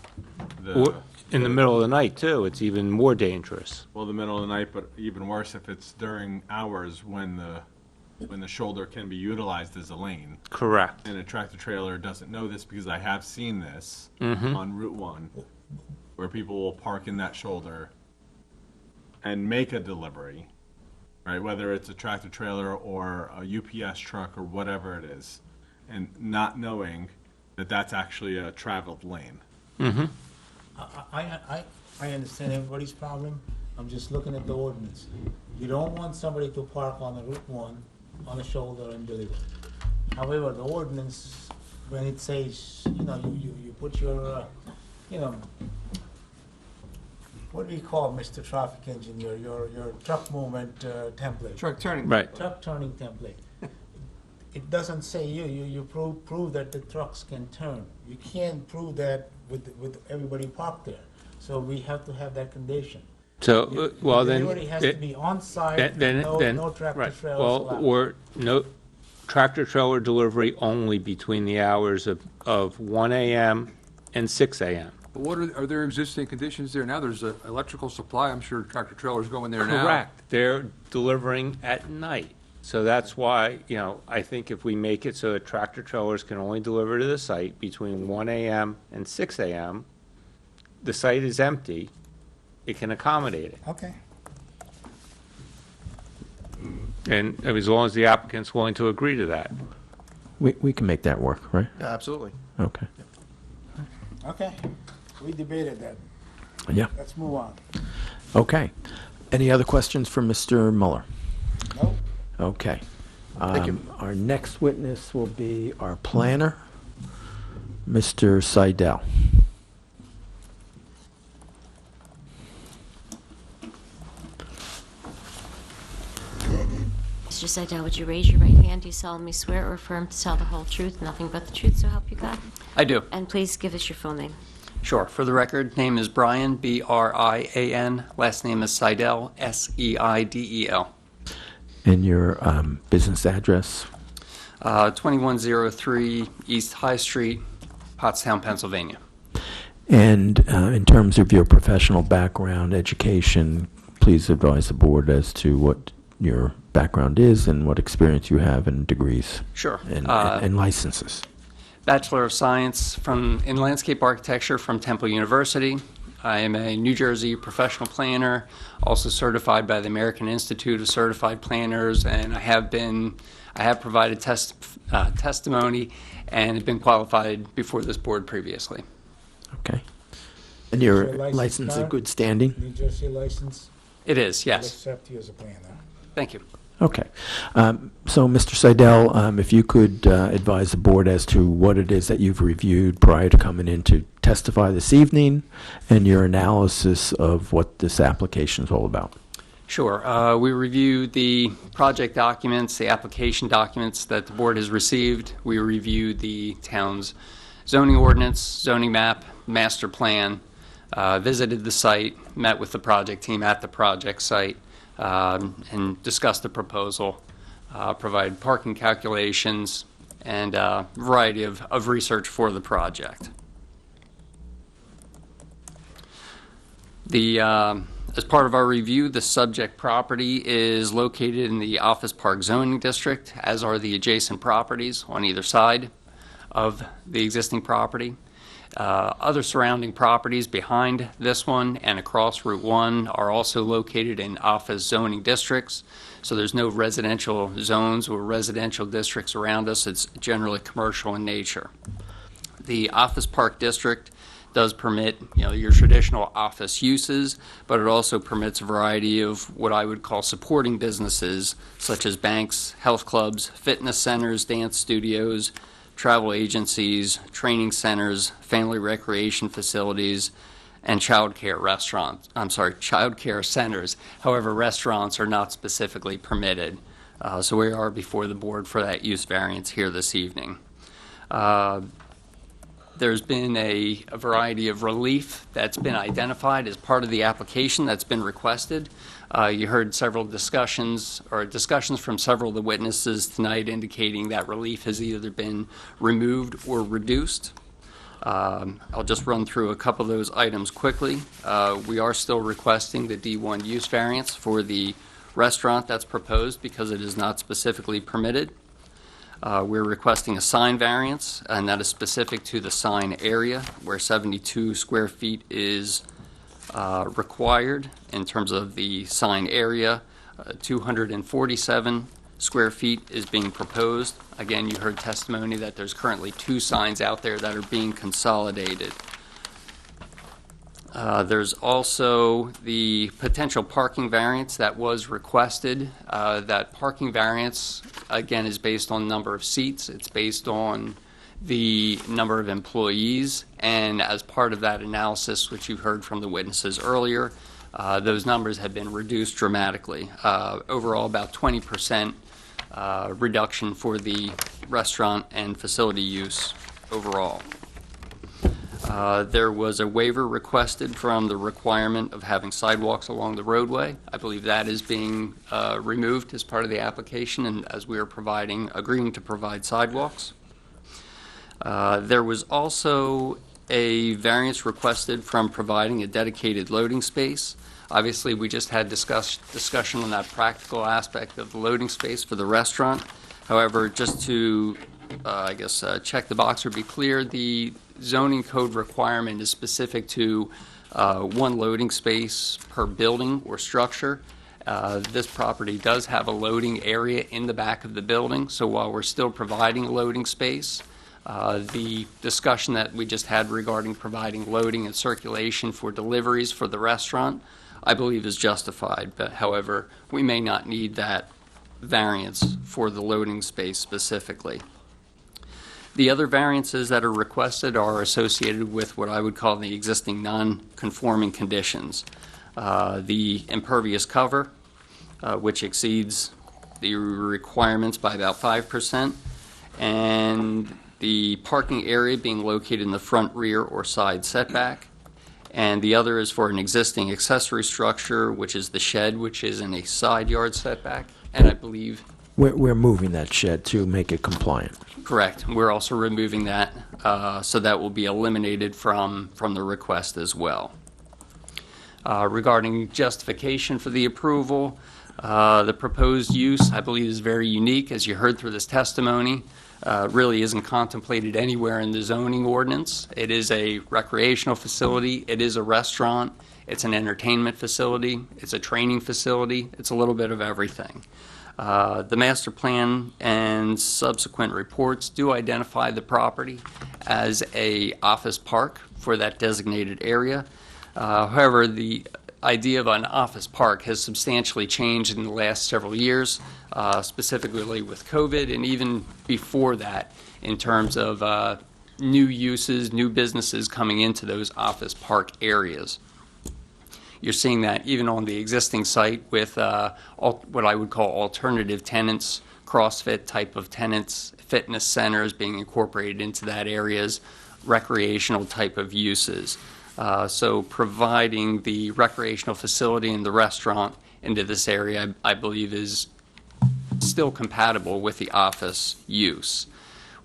Speaker 6: Or in the middle of the night, too, it's even more dangerous.
Speaker 10: the middle of the night, but even worse if it's during hours when the shoulder can be utilized as a lane.
Speaker 6: Correct.
Speaker 10: And a tractor trailer doesn't know this, because I have seen this
Speaker 6: Mm-hmm.
Speaker 10: on Route 1, where people will park in that shoulder and make a delivery, right? Whether it's a tractor trailer or a UPS truck or whatever it is, and not knowing that that's actually a traveled lane.
Speaker 6: Mm-hmm.
Speaker 1: I understand everybody's problem. I'm just looking at the ordinance. You don't want somebody to park on the Route 1 on the shoulder and deliver. However, the ordinance when it says, you put your, what do you call, Mr. Traffic Engineer, your truck movement template?
Speaker 3: Truck turning.
Speaker 6: Right.
Speaker 1: Truck turning template. It doesn't say you prove that the trucks can turn. You can't prove that with everybody parked there. So we have to have that condition.
Speaker 6: So, well, then.
Speaker 1: Everybody has to be on site,
Speaker 6: Then,
Speaker 1: no tractor
Speaker 6: right.
Speaker 1: trailers
Speaker 6: Well,
Speaker 1: allowed.
Speaker 6: or no tractor trailer delivery only between the hours of 1 a.m. and 6 a.m.
Speaker 12: But what are there existing conditions there now? There's an electrical supply. I'm sure tractor trailers go in there now.
Speaker 6: Correct. They're delivering at night. So that's why, I think if we make it so that tractor trailers can only deliver to the site between 1 a.m. and 6 a.m., the site is empty, it can accommodate it.
Speaker 1: Okay.
Speaker 6: And as long as the applicant's willing to agree to that.
Speaker 9: We can make that work, right?
Speaker 5: Yeah, absolutely.
Speaker 9: Okay.
Speaker 1: Okay, we debated that.
Speaker 9: Yeah.
Speaker 1: Let's move on.
Speaker 9: Okay. Any other questions for Mr. Muller?
Speaker 1: Nope.
Speaker 9: Okay.
Speaker 5: Thank you.
Speaker 9: Our next witness will be our planner, Mr. Seidel.
Speaker 8: Mr. Seidel, would you raise your right hand? Do you solemnly swear or affirm to tell the whole truth, nothing but the truth, so help you God?
Speaker 13: I do.
Speaker 8: And please give us your full name.
Speaker 13: Sure. For the record, name is Brian, B-R-I-A-N. Last name is Seidel, S-E-I-D-E-L.
Speaker 9: And your business address?
Speaker 13: 2103 East High Street, Pottstown, Pennsylvania.
Speaker 9: And in terms of your professional background, education, please advise the board as to what your background is and what experience you have and degrees.
Speaker 13: Sure.
Speaker 9: And licenses.
Speaker 13: Bachelor of Science in Landscape Architecture from Temple University. I am a New Jersey professional planner, also certified by the American Institute of Certified Planners, and I have provided testimony and have been qualified before this board previously.
Speaker 9: Okay. And your
Speaker 1: Is your
Speaker 9: license in
Speaker 1: current?
Speaker 9: good standing?
Speaker 1: New Jersey license?
Speaker 13: It is,
Speaker 1: We'll
Speaker 13: yes.
Speaker 1: accept you as a planner.
Speaker 13: Thank you.
Speaker 9: Okay. So, Mr. Seidel, if you could advise the board as to what it is that you've reviewed prior to coming in to testify this evening and your analysis of what this application is all about.
Speaker 13: Sure. We reviewed the project documents, the application documents that the board has received. We reviewed the town's zoning ordinance, zoning map, master plan, visited the site, met with the project team at the project site, and discussed the proposal, provided parking calculations, and a variety of research for the project. As part of our review, the subject property is located in the Office Park zoning district, as are the adjacent properties on either side of the existing property. Other surrounding properties behind this one and across Route 1 are also located in office zoning districts, so there's no residential zones or residential districts around us. It's generally commercial in nature. The Office Park District does permit, your traditional office uses, but it also permits a variety of what I would call supporting businesses, such as banks, health clubs, fitness centers, dance studios, travel agencies, training centers, family recreation facilities, and childcare centers. However, restaurants are not specifically permitted. So we are before the board for that use variance here this evening. There's been a variety of relief that's been identified as part of the application that's been requested. You heard several discussions from several of the witnesses tonight indicating that relief has either been removed or reduced. I'll just run through a couple of those items quickly. We are still requesting the D1 use variance for the restaurant that's proposed because it is not specifically permitted. We're requesting a sign variance, and that is specific to the sign area, where 72 square feet is required in terms of the sign area. 247 square feet is being proposed. Again, you heard testimony that there's currently 2 signs out there that are being consolidated. There's also the potential parking variance that was requested. That parking variance, again, is based on number of seats. It's based on the number of employees, and as part of that analysis, which you heard from the witnesses earlier, those numbers have been reduced dramatically. Overall, about 20% reduction for the restaurant and facility use overall. There was a waiver requested from the requirement of having sidewalks along the roadway. I believe that is being removed as part of the application, and as we are agreeing to provide sidewalks. There was also a variance requested from providing a dedicated loading space. Obviously, we just had discussion on that practical aspect of the loading space for the restaurant. However, just to, check the box or be clear, the zoning code requirement is specific to one loading space per building or structure. This property does have a loading area in the back of the building, so while we're still providing loading space, the discussion that we just had regarding providing loading and circulation for deliveries for the restaurant, I believe is justified. But however, we may not need that variance for the loading space specifically. The other variances that are requested are associated with what I would call the existing non-conforming conditions. The impervious cover, which exceeds the requirements by about 5%, and the parking area being located in the front, rear, or side setback. And the other is for an existing accessory structure, which is the shed, which is in a side yard setback. And I believe...
Speaker 14: We're moving that shed to make it compliant.
Speaker 13: Correct. We're also removing that, so that will be eliminated from the request as well. Regarding justification for the approval, the proposed use, I believe, is very unique, as you heard through this testimony. Really isn't contemplated anywhere in the zoning ordinance. It is a recreational facility. It is a restaurant. It's an entertainment facility. It's a training facility. It's a little bit of everything. The master plan and subsequent reports do identify the property as a office park for that designated area. However, the idea of an office park has substantially changed in the last several years, specifically with COVID, and even before that in terms of new uses, new businesses coming into those office park areas. You're seeing that even on the existing site with what I would call alternative tenants, CrossFit type of tenants, fitness centers being incorporated into that areas, recreational type of uses. So providing the recreational facility and the restaurant into this area, I believe, is still compatible with the office use.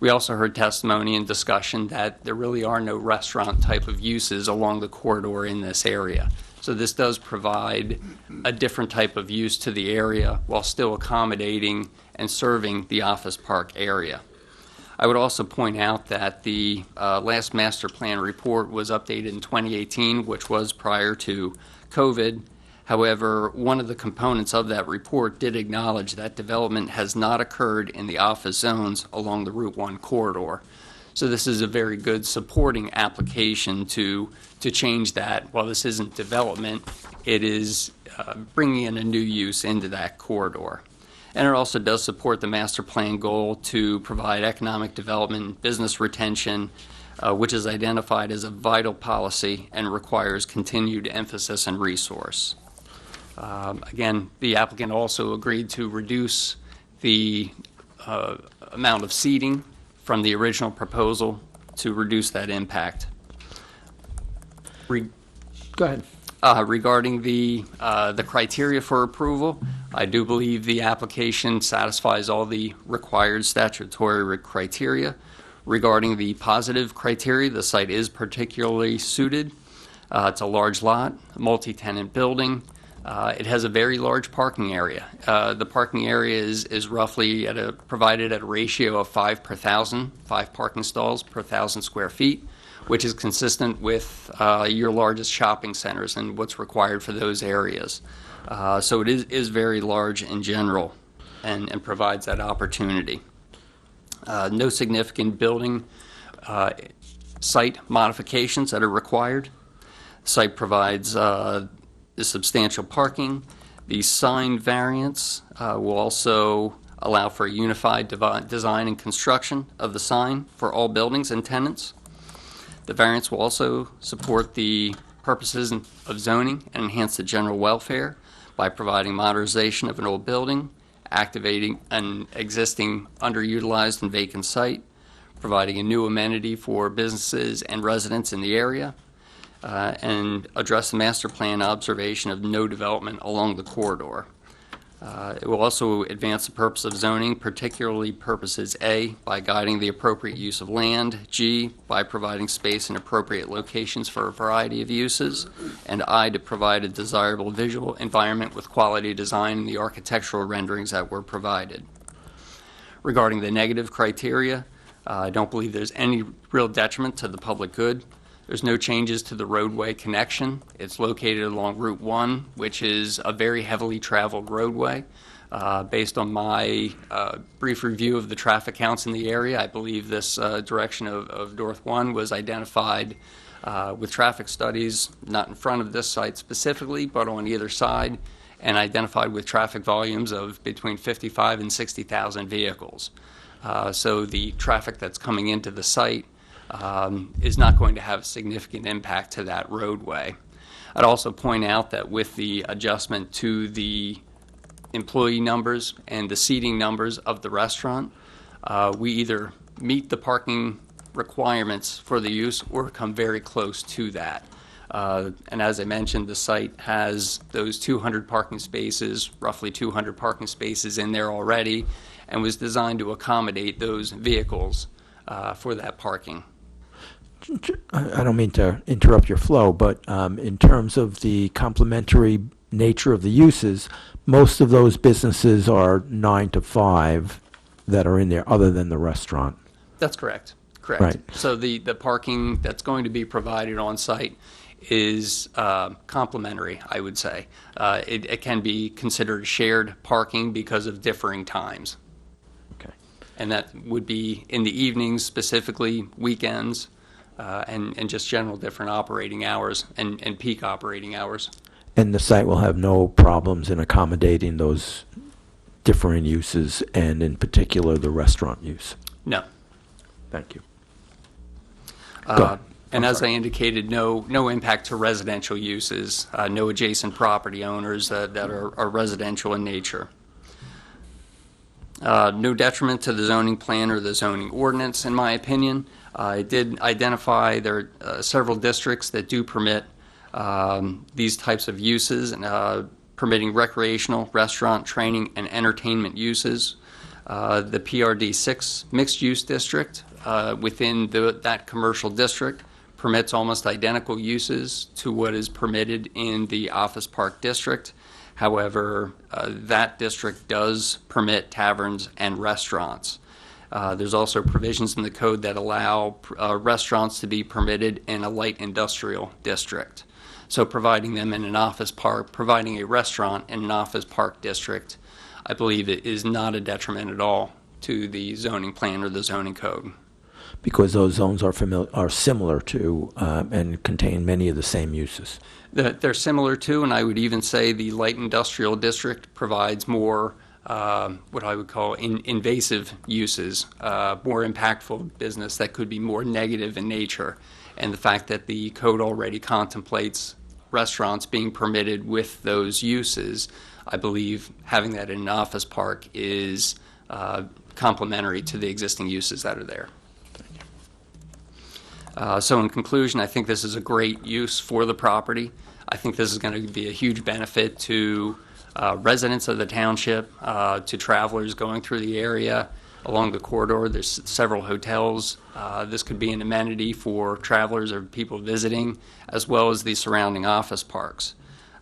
Speaker 13: We also heard testimony and discussion that there really are no restaurant type of uses along the corridor in this area. So this does provide a different type of use to the area while still accommodating and serving the office park area. I would also point out that the last master plan report was updated in 2018, which was prior to COVID. However, one of the components of that report did acknowledge that development has not occurred in the office zones along the Route 1 corridor. So this is a very good supporting application to change that. While this isn't development, it is bringing in a new use into that corridor. And it also does support the master plan goal to provide economic development, business retention, which is identified as a vital policy and requires continued emphasis and resource. Again, the applicant also agreed to reduce the amount of seating from the original proposal to reduce that impact.
Speaker 14: Go ahead.
Speaker 13: Regarding the criteria for approval, I do believe the application satisfies all the required statutory criteria. Regarding the positive criteria, the site is particularly suited. It's a large lot, multi-tenant building. It has a very large parking area. The parking area is roughly provided at a ratio of 5 per 1,000, 5 parking stalls per 1,000 square feet, which is consistent with your largest shopping centers and what's required for those areas. So it is very large in general and provides that opportunity. No significant building site modifications that are required. The site provides the substantial parking. The sign variance will also allow for a unified design and construction of the sign for all buildings and tenants. The variance will also support the purposes of zoning and enhance the general welfare by providing modernization of an old building, activating an existing underutilized and vacant site, providing a new amenity for businesses and residents in the area, and address the master plan observation of no development along the corridor. It will also advance the purpose of zoning, particularly purposes A, by guiding the appropriate use of land, G, by providing space in appropriate locations for a variety of uses, and I, to provide a desirable visual environment with quality design in the architectural renderings that were provided. Regarding the negative criteria, I don't believe there's any real detriment to the public good. There's no changes to the roadway connection. It's located along Route 1, which is a very heavily traveled roadway. Based on my brief review of the traffic counts in the area, I believe this direction of North 1 was identified with traffic studies, not in front of this site specifically, but on either side, and identified with traffic volumes of between 55 and 60,000 vehicles. So the traffic that's coming into the site is not going to have a significant impact to that roadway. I'd also point out that with the adjustment to the employee numbers and the seating numbers of the restaurant, we either meet the parking requirements for the use or come very close to that. And as I mentioned, the site has those 200 parking spaces, roughly 200 parking spaces in there already, and was designed to accommodate those vehicles for that parking.
Speaker 14: I don't mean to interrupt your flow, but in terms of the complementary nature of the uses, most of those businesses are 9 to 5 that are in there, other than the restaurant.
Speaker 13: That's correct. Correct.
Speaker 14: Right.
Speaker 13: So the parking that's going to be provided on site is complementary, I would say. It can be considered shared parking because of differing times.
Speaker 14: Okay.
Speaker 13: And that would be in the evenings, specifically weekends, and just general different operating hours and peak operating hours.
Speaker 14: And the site will have no problems in accommodating those differing uses, and in particular the restaurant use?
Speaker 13: No.
Speaker 14: Thank you.
Speaker 13: And as I indicated, no impact to residential uses, no adjacent property owners that are residential in nature. No detriment to the zoning plan or the zoning ordinance, in my opinion. I did identify there are several districts that do permit these types of uses, permitting recreational, restaurant, training, and entertainment uses. The PRD 6 mixed-use district within that commercial district permits almost identical uses to what is permitted in the Office Park district. However, that district does permit taverns and restaurants. There's also provisions in the code that allow restaurants to be permitted in a light industrial district. So providing them in an office park, providing a restaurant in an office park district, I believe it is not a detriment at all to the zoning plan or the zoning code.
Speaker 14: Because those zones are similar to and contain many of the same uses.
Speaker 13: They're similar to, and I would even say the light industrial district provides more what I would call invasive uses, more impactful business that could be more negative in nature. And the fact that the code already contemplates restaurants being permitted with those uses, I believe having that in an office park is complementary to the existing uses that are there. So in conclusion, I think this is a great use for the property. I think this is going to be a huge benefit to residents of the township, to travelers going through the area along the corridor. There's several hotels. This could be an amenity for travelers or people visiting, as well as the surrounding office parks.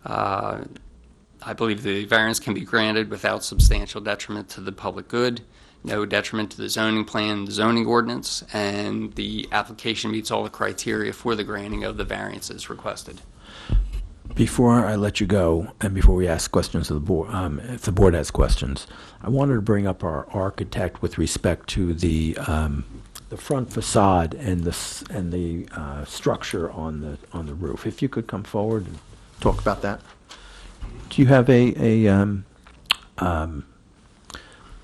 Speaker 13: I believe the variance can be granted without substantial detriment to the public good, no detriment to the zoning plan, the zoning ordinance, and the application meets all the criteria for the granting of the variances requested.
Speaker 14: Before I let you go, and before we ask questions of the board, if the board has questions, I wanted to bring up our architect with respect to the front facade and the structure on the roof. If you could come forward and talk about that. Do you have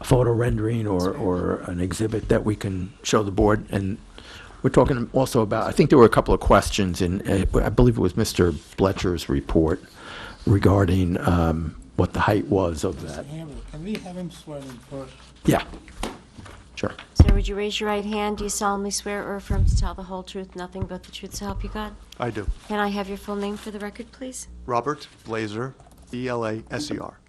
Speaker 14: photo rendering or an exhibit that we can show the board? And we're talking also about, I think there were a couple of questions in, I believe it was Mr. Bletcher's report regarding what the height was of that.
Speaker 1: Can we have him swear in first?
Speaker 14: Yeah, sure.
Speaker 8: Sir, would you raise your right hand? Do you solemnly swear or affirm to tell the whole truth, nothing but the truth, so help you God?
Speaker 5: I do.
Speaker 8: Can I have your full name for the record, please?
Speaker 5: Robert Blazer, B-L-A-S-E-R.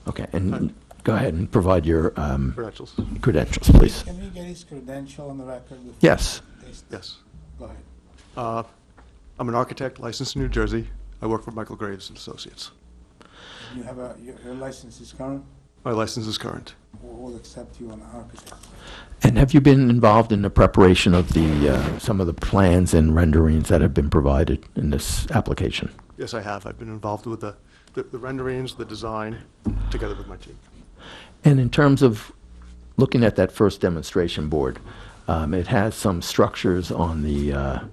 Speaker 14: Okay, and go ahead and provide your
Speaker 5: Credentials.
Speaker 14: credentials, please.
Speaker 1: Can we get his credential on the record? before
Speaker 14: Yes.
Speaker 1: they-
Speaker 5: Yes.
Speaker 1: Go ahead.
Speaker 5: I'm an architect licensed in New Jersey. I work for Michael Graves and Associates.
Speaker 1: You have your license is current?
Speaker 5: My license is current.
Speaker 1: We'll accept you on architect.
Speaker 14: And have you been involved in the preparation of the, some of the plans and renderings that have been provided in this application?
Speaker 5: Yes, I have. I've been involved with the renderings, the design, together with my team.
Speaker 14: And in terms of looking at that first demonstration board, it has some structures on the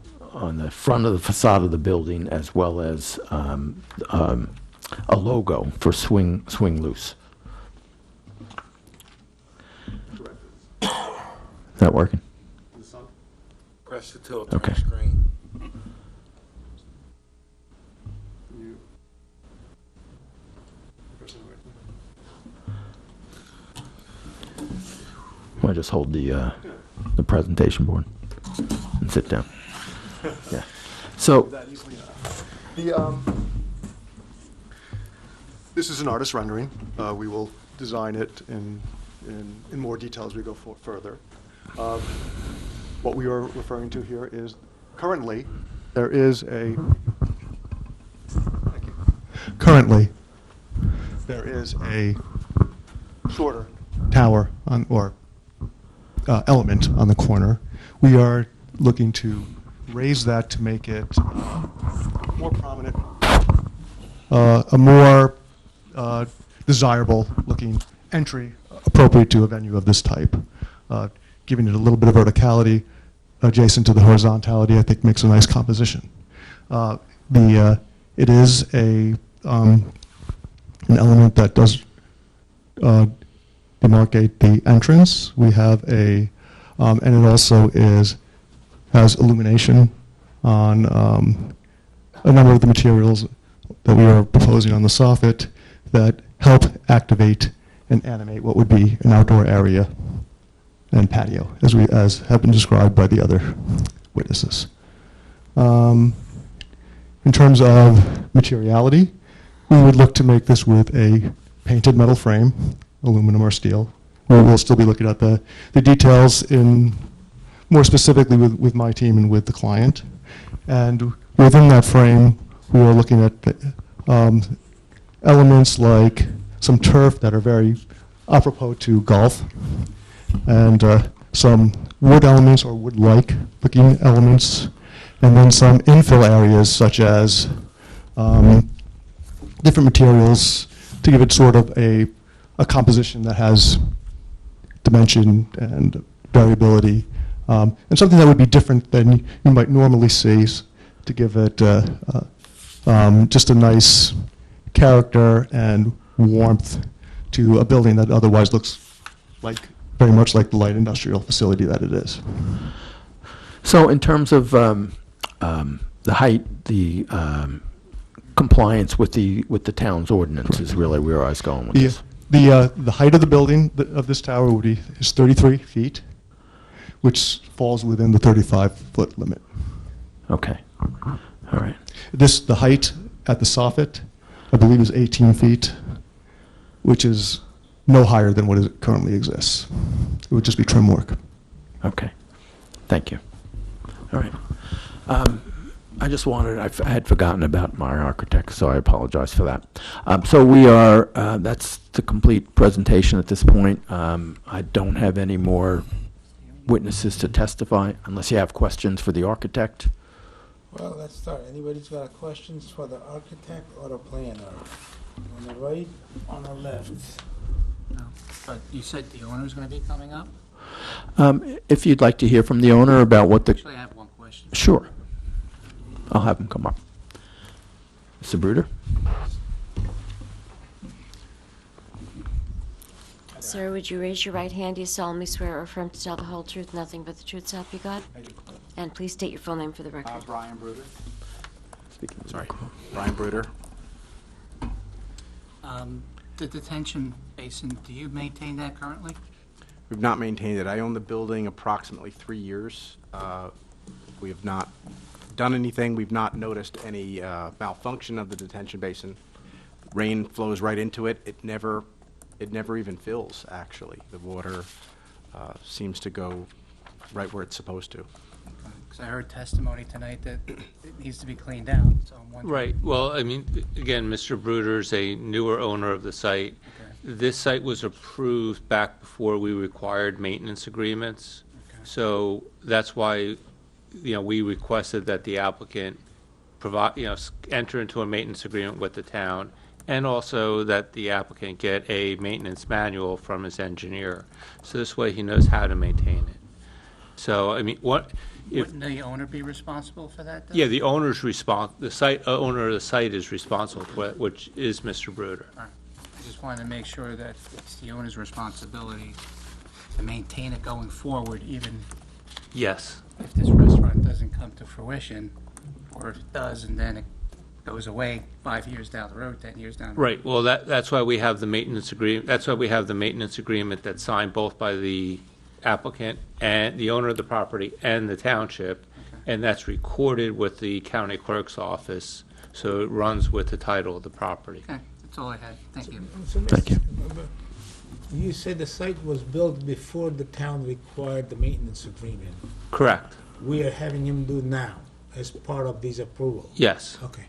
Speaker 14: front of the facade of the building, as well as a logo for Swing Loose. Is that working?
Speaker 1: Press it till it
Speaker 14: Okay.
Speaker 1: turns green.
Speaker 14: Want to just hold the presentation board and sit down? Yeah. So,
Speaker 5: This is an artist rendering. We will design it in more detail as we go further. What we are referring to here is currently there is a shorter tower or element on the corner. We are looking to raise that to make it more prominent, a more desirable looking entry appropriate to a venue of this type. Giving it a little bit of verticality adjacent to the horizontality, I think makes a nice composition. It is an element that does demarcate the entrance. We have and it also has illumination on a number of the materials that we are proposing on the soffit that help activate and animate what would be an outdoor area and patio, as have been described by the other witnesses. In terms of materiality, we would look to make this with a painted metal frame, aluminum or steel. We will still be looking at the details more specifically with my team and with the client. And within that frame, we are looking at elements like some turf that are very apropos to golf, and some wood elements or wood-like looking elements, and then some infill areas such as different materials to give it sort of a composition that has dimension and variability, and something that would be different than you might normally see to give it just a nice character and warmth to a building that otherwise looks very much like the light industrial facility that it is.
Speaker 14: so in terms of the height, the compliance with the town's ordinance is really where I was going with this.
Speaker 5: The height of the building of this tower is 33 feet, which falls within the 35-foot limit.
Speaker 14: Okay. All right.
Speaker 5: The height at the soffit, I believe, is 18 feet, which is no higher than what currently exists. It would just be trim work.
Speaker 14: Okay. Thank you. All right. I just wanted, I had forgotten about my architect, so I apologize for that. So we are, that's the complete presentation at this point. I don't have any more witnesses to testify, unless you have questions for the architect.
Speaker 1: Well, let's start. Anybody's got questions for the architect or the planner? On the right, on the left?
Speaker 7: No. But you said the owner's going to be coming up?
Speaker 14: If you'd like to hear from the owner about what the...
Speaker 7: Actually, I have one question.
Speaker 14: Sure. I'll have him come up. Mr. Bruder?
Speaker 8: Sir, would you raise your right hand? Do you solemnly swear or affirm to tell the whole truth, nothing but the truth, so help you God?
Speaker 3: I do.
Speaker 8: And please state your full name for the record.
Speaker 3: Brian Bruder.
Speaker 5: Sorry, Brian Bruder.
Speaker 7: The detention basin, do you maintain that currently?
Speaker 3: We've not maintained it. I own the building approximately 3 years. We have not done anything. We've not noticed any malfunction of the detention basin. Rain flows right into it. It never even fills, actually. The water seems to go right where it's supposed to.
Speaker 7: Because I heard testimony tonight that it needs to be cleaned out, so I'm wondering.
Speaker 6: Right, well, I mean, again, Mr. Bruder's a newer owner of the site. This site was approved back before we required maintenance agreements. So that's why, we requested that the applicant provide, enter into a maintenance agreement with the town, and also that the applicant get a maintenance manual from his engineer. So this way he knows how to maintain it. So, I mean,
Speaker 7: Wouldn't the owner be responsible for that, though?
Speaker 6: Yeah, the owner of the site is responsible for it, which is Mr. Bruder.
Speaker 7: All right. I just wanted to make sure that it's the owner's responsibility to maintain it going forward, even
Speaker 6: Yes.
Speaker 7: if this restaurant doesn't come to fruition, or if it does, and then it goes away 5 years down the road, 10 years down the road.
Speaker 6: Right, well, that's why we have the maintenance agreement, that's why we have the maintenance agreement that's signed both by the applicant and the owner of the property and the township, and that's recorded with the county clerk's office, so it runs with the title of the property.
Speaker 7: Okay, that's all I had. Thank you.
Speaker 9: Thank you.
Speaker 1: You said the site was built before the town required the maintenance agreement.
Speaker 6: Correct,
Speaker 1: We are having him do now as part of these approvals.
Speaker 6: yes.
Speaker 1: Okay.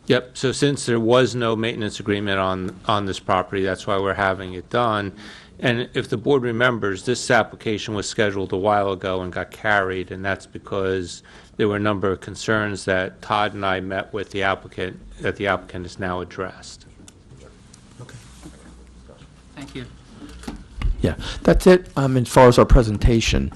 Speaker 6: Yep, so since there was no maintenance agreement on this property, that's why we're having it done. And if the board remembers, this application was scheduled a while ago and got carried, and that's because there were a number of concerns that Todd and I met with the applicant, that the applicant has now addressed.
Speaker 1: Okay.
Speaker 7: Thank you.
Speaker 14: Yeah, that's it. As far as our presentation,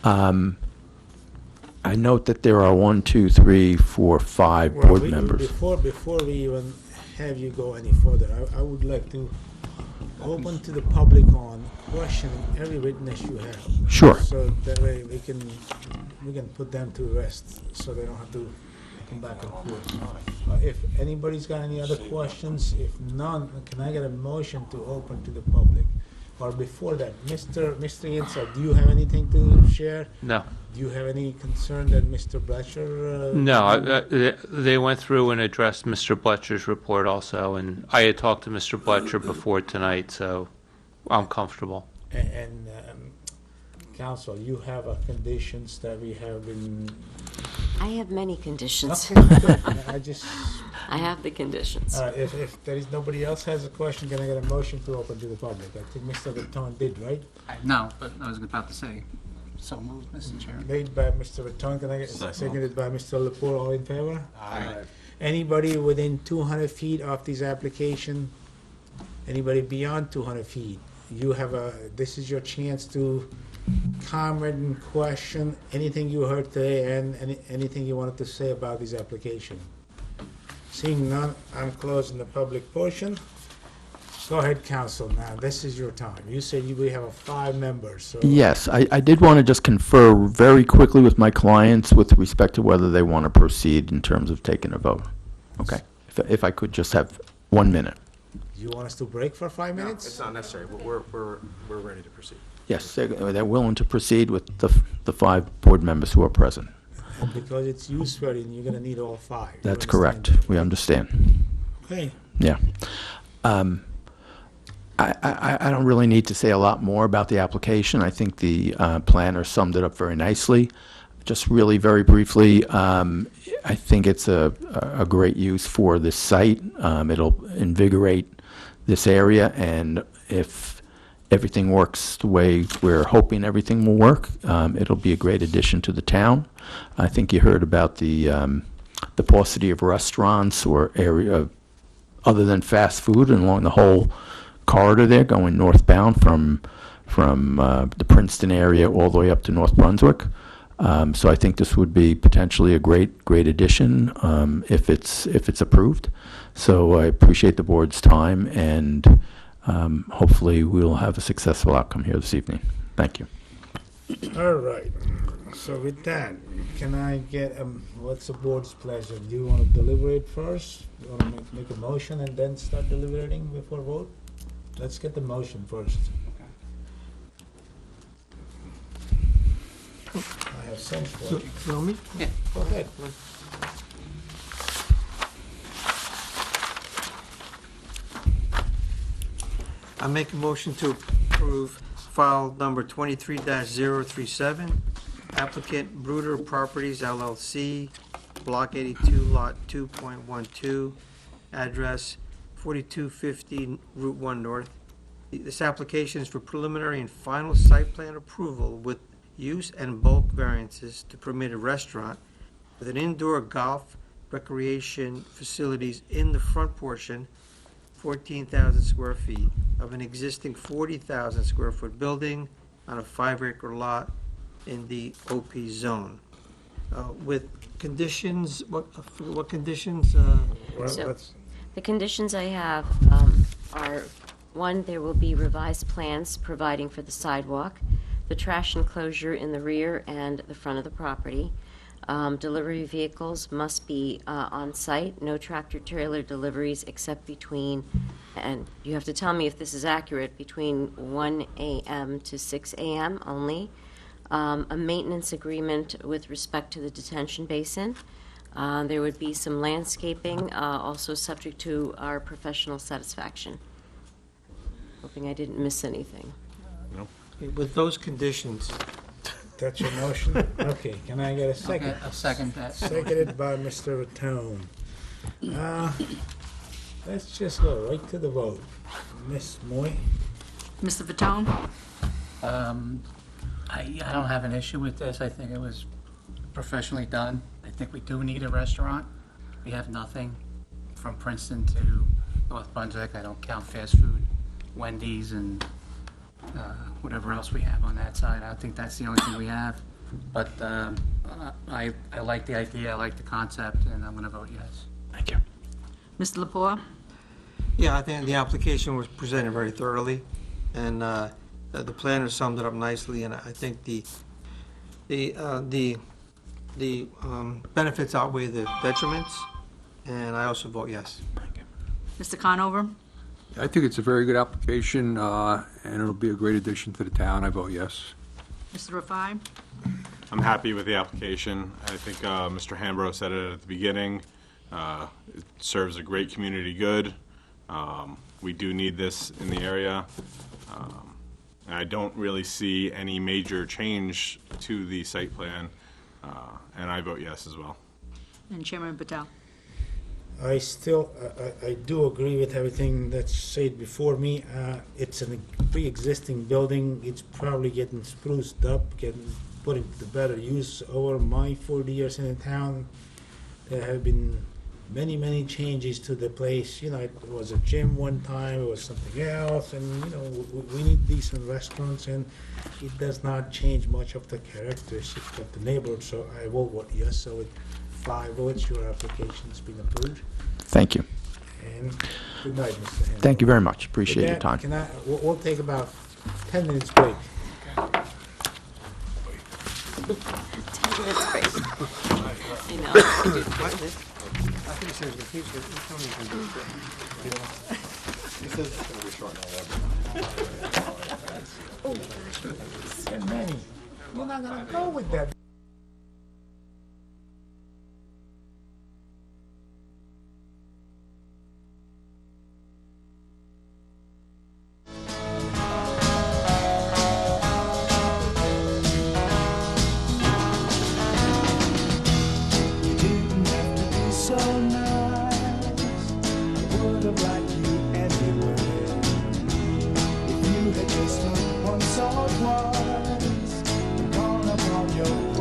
Speaker 14: I note that there are 1, 2, 3, 4, 5
Speaker 1: Well,
Speaker 14: board members.
Speaker 1: Before we even have you go any further, I would like to open to the public on questioning every witness you have.
Speaker 14: Sure.
Speaker 1: So that way we can put them to rest, so they don't have to come back and forth. If anybody's got any other questions, if none, can I get a motion to open to the public? Or before that, Mr. Insel, do you have anything to share?
Speaker 6: No.
Speaker 1: Do you have any concern that Mr. Bletcher?
Speaker 6: No, they went through and addressed Mr. Bletcher's report also, and I had talked to Mr. Bletcher before tonight, so I'm comfortable.
Speaker 1: And Council, you have conditions that we have been.
Speaker 8: I have many conditions.
Speaker 1: Okay, good.
Speaker 8: I have the conditions.
Speaker 1: If there is nobody else has a question, can I get a motion to open to the public? I think Mr. Raton did, right?
Speaker 7: No, but I was about to say, so moved, Mr. Chairman.
Speaker 1: Made by Mr. Raton, can I get, seconded by Mr. Lepore, all in favor? Aye. Anybody within 200 feet of this application? Anybody beyond 200 feet? You have this is your chance to comment and question anything you heard today and anything you wanted to say about this application. Seeing none, I'm closing the public portion. Go ahead, Council, now, this is your time. You said we have 5 members, so.
Speaker 14: Yes, I did want to just confer very quickly with my clients with respect to whether they want to proceed in terms of taking a vote. Okay, if I could just have 1 minute.
Speaker 1: Do you want us to break for 5 minutes?
Speaker 5: It's not necessary. We're ready to proceed.
Speaker 14: Yes, they're willing to proceed with the 5 board members who are present.
Speaker 1: Because it's use-worthy and you're going to need all 5. You
Speaker 14: That's
Speaker 1: understand
Speaker 14: correct.
Speaker 1: that?
Speaker 14: We understand.
Speaker 1: Okay.
Speaker 14: Yeah. I don't really need to say a lot more about the application. I think the planner summed it up very nicely. Just really very briefly, I think it's a great use for this site. It'll invigorate this area, and if everything works the way we're hoping everything will work, it'll be a great addition to the town. I think you heard about the paucity of restaurants or area other than fast food and along the whole corridor there going northbound from the Princeton area all the way up to North Brunswick. So I think this would be potentially a great addition if it's approved. So I appreciate the board's time, and
Speaker 9: hopefully we'll have a successful outcome here this evening. Thank you.
Speaker 1: All right. So with that, can I get, what's the board's pleasure? Do you want to deliberate first? You want to make a motion and then start deliberating before vote? Let's get the motion first. I have some for you.
Speaker 5: Tell me?
Speaker 7: Yeah.
Speaker 1: Go ahead.
Speaker 15: I make a motion to approve file number 23-037, applicant Bruder Properties LLC, Block 82, Lot 2.12, address 4250 Route 1 North. This application is for preliminary and final site plan approval with use and bulk variances to permit a restaurant with an indoor golf recreation facilities in the front portion, 14,000 square feet, of an existing 40,000 square foot building on a 5-acre lot in the OP zone. With conditions, what conditions?
Speaker 1: Well,
Speaker 8: So-
Speaker 1: let's-
Speaker 8: The conditions I have are, one, there will be revised plans providing for the sidewalk, the trash enclosure in the rear and the front of the property. Delivery vehicles must be on site, no tractor-trailer deliveries except between, and you have to tell me if this is accurate, between 1 a.m. to 6 a.m. only. A maintenance agreement with respect to the detention basin. There would be some landscaping, also subject to our professional satisfaction. Hoping I didn't miss anything.
Speaker 15: With those conditions,
Speaker 1: That's your motion? Okay, can I get a second?
Speaker 7: Okay, I'll second that.
Speaker 1: Seconded by Mr. Ratone. Let's just go right to the vote. Ms. Moy?
Speaker 2: Mr. Fatone?
Speaker 7: I don't have an issue with this. I think it was professionally done. I think we do need a restaurant. We have nothing from Princeton to North Brunswick. I don't count fast food, Wendy's and whatever else we have on that side. I think that's the only thing we have. But I like the idea, I like the concept, and I'm going to vote yes.
Speaker 9: Thank you.
Speaker 2: Mr. Lepore?
Speaker 15: yeah, I think the application was presented very thoroughly, and the planner summed it up nicely, and I think the benefits outweigh the detriments, and I also vote yes.
Speaker 2: Mr. Conover?
Speaker 12: I think it's a very good application, and it'll be a great addition to the town. I vote yes.
Speaker 2: Mr. Rafai?
Speaker 10: I'm happy with the application. I think Mr. Hambro said it at the beginning. It serves a great community good. We do need this in the area. And I don't really see any major change to the site plan, and I vote yes as well.
Speaker 2: And Chairman Patel?
Speaker 1: I still, I do agree with everything that's said before me. It's a pre-existing building. It's probably getting spruced up, getting put into better use. Over my 40 years in the town, there have been many, many changes to the place. You know, it was a gym one time, it was something else, and, you know, we need decent restaurants, and it does not change much of the characteristics of the neighborhood, so I will vote yes. So with 5 votes, your application's been approved.
Speaker 9: Thank you.
Speaker 1: And good night, Mr. Henry.
Speaker 9: Thank you very much. Appreciate your time.
Speaker 1: Can I, we'll take about 10 minutes break.
Speaker 8: 10 minutes break. I know. I can do this.
Speaker 15: I think it says in the future, you can do it. It says it's going to be short now.
Speaker 1: And Manny, you're not gonna go with that.
Speaker 16: Once or twice, gone upon your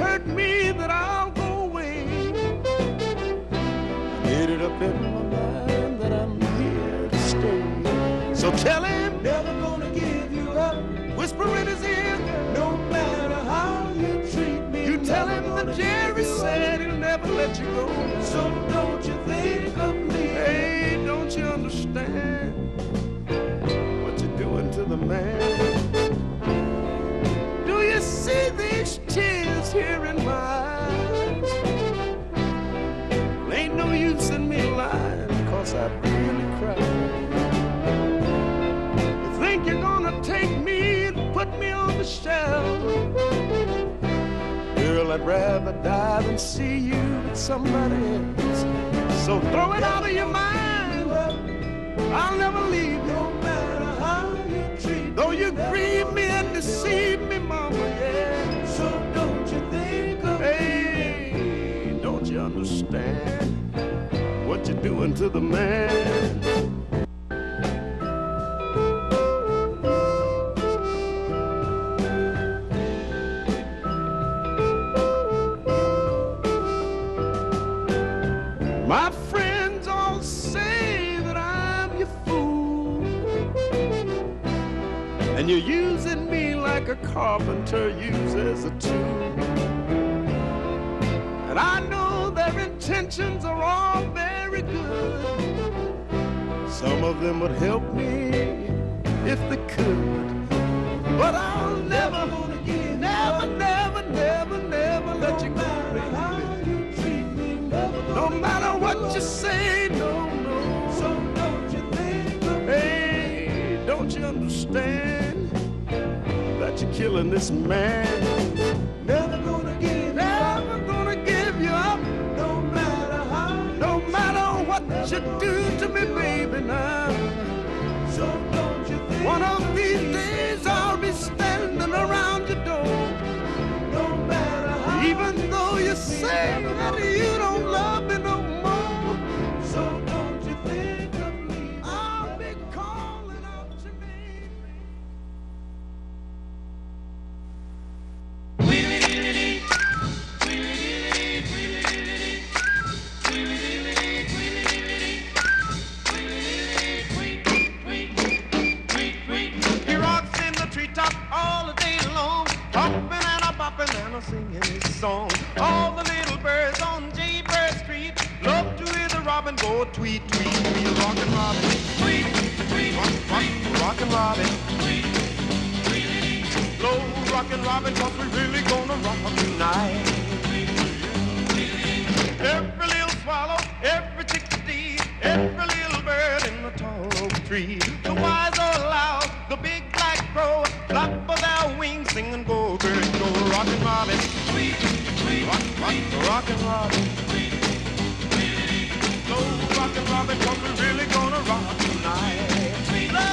Speaker 16: hurt me that I'll go away. Made it up in my mind that I'm here to stay. So tell him, never gonna give you up. Whisper in his ear, no matter how you treat me. You tell him that Jerry said he'll never let you go. So don't you think of me? Hey, don't you understand what you're doing to the man? Do you see these tears here in my eyes? Well, ain't no use in me lying, 'cause I really cried. You think you're gonna take me and put me on the shelf? Girl, I'd rather die than see you with somebody else. So throw it out of your mind. I'll never leave you, no matter how you treat me. Though you grieve me and deceive me, mama, yeah. So don't you think of me? Hey, don't you understand what you're doing to the man? My friends all say that I'm your fool, and you're using me like a carpenter uses a tool. And I know their intentions are all very good. Some of them would help me if they could, but I'll never, never, never, never, never let you go, baby. No matter what you say, no, no. So don't you think of me? Hey, don't you understand that you're killing this man? Never gonna give you up. No matter how. No matter what you do to me, baby, now. So don't you think one of these days I'll be standing around your door. No matter how. Even though you say that you don't love me no more. So don't you think of me? I'll be calling out your name. He rocks in the treetop all the day long, hopping and a bopping and a singing his song. All the little birds on Jaybird Street love to hear the robin go tweet, tweet, tweet. Rockin' Robin, tweet, tweet, rockin' Robin, tweet, tweet. Slow rockin' Robin, 'cause we really gonna rock tonight. Every little swallow, every chickadee, every little bird in the tall oak tree. The wise or loud, the big black crow, flap of their wings, sing and go, bird, go. Rockin' Robin, tweet, tweet, rockin' Robin, tweet, tweet. Slow rockin' Robin, 'cause we're really gonna rock tonight. Slow.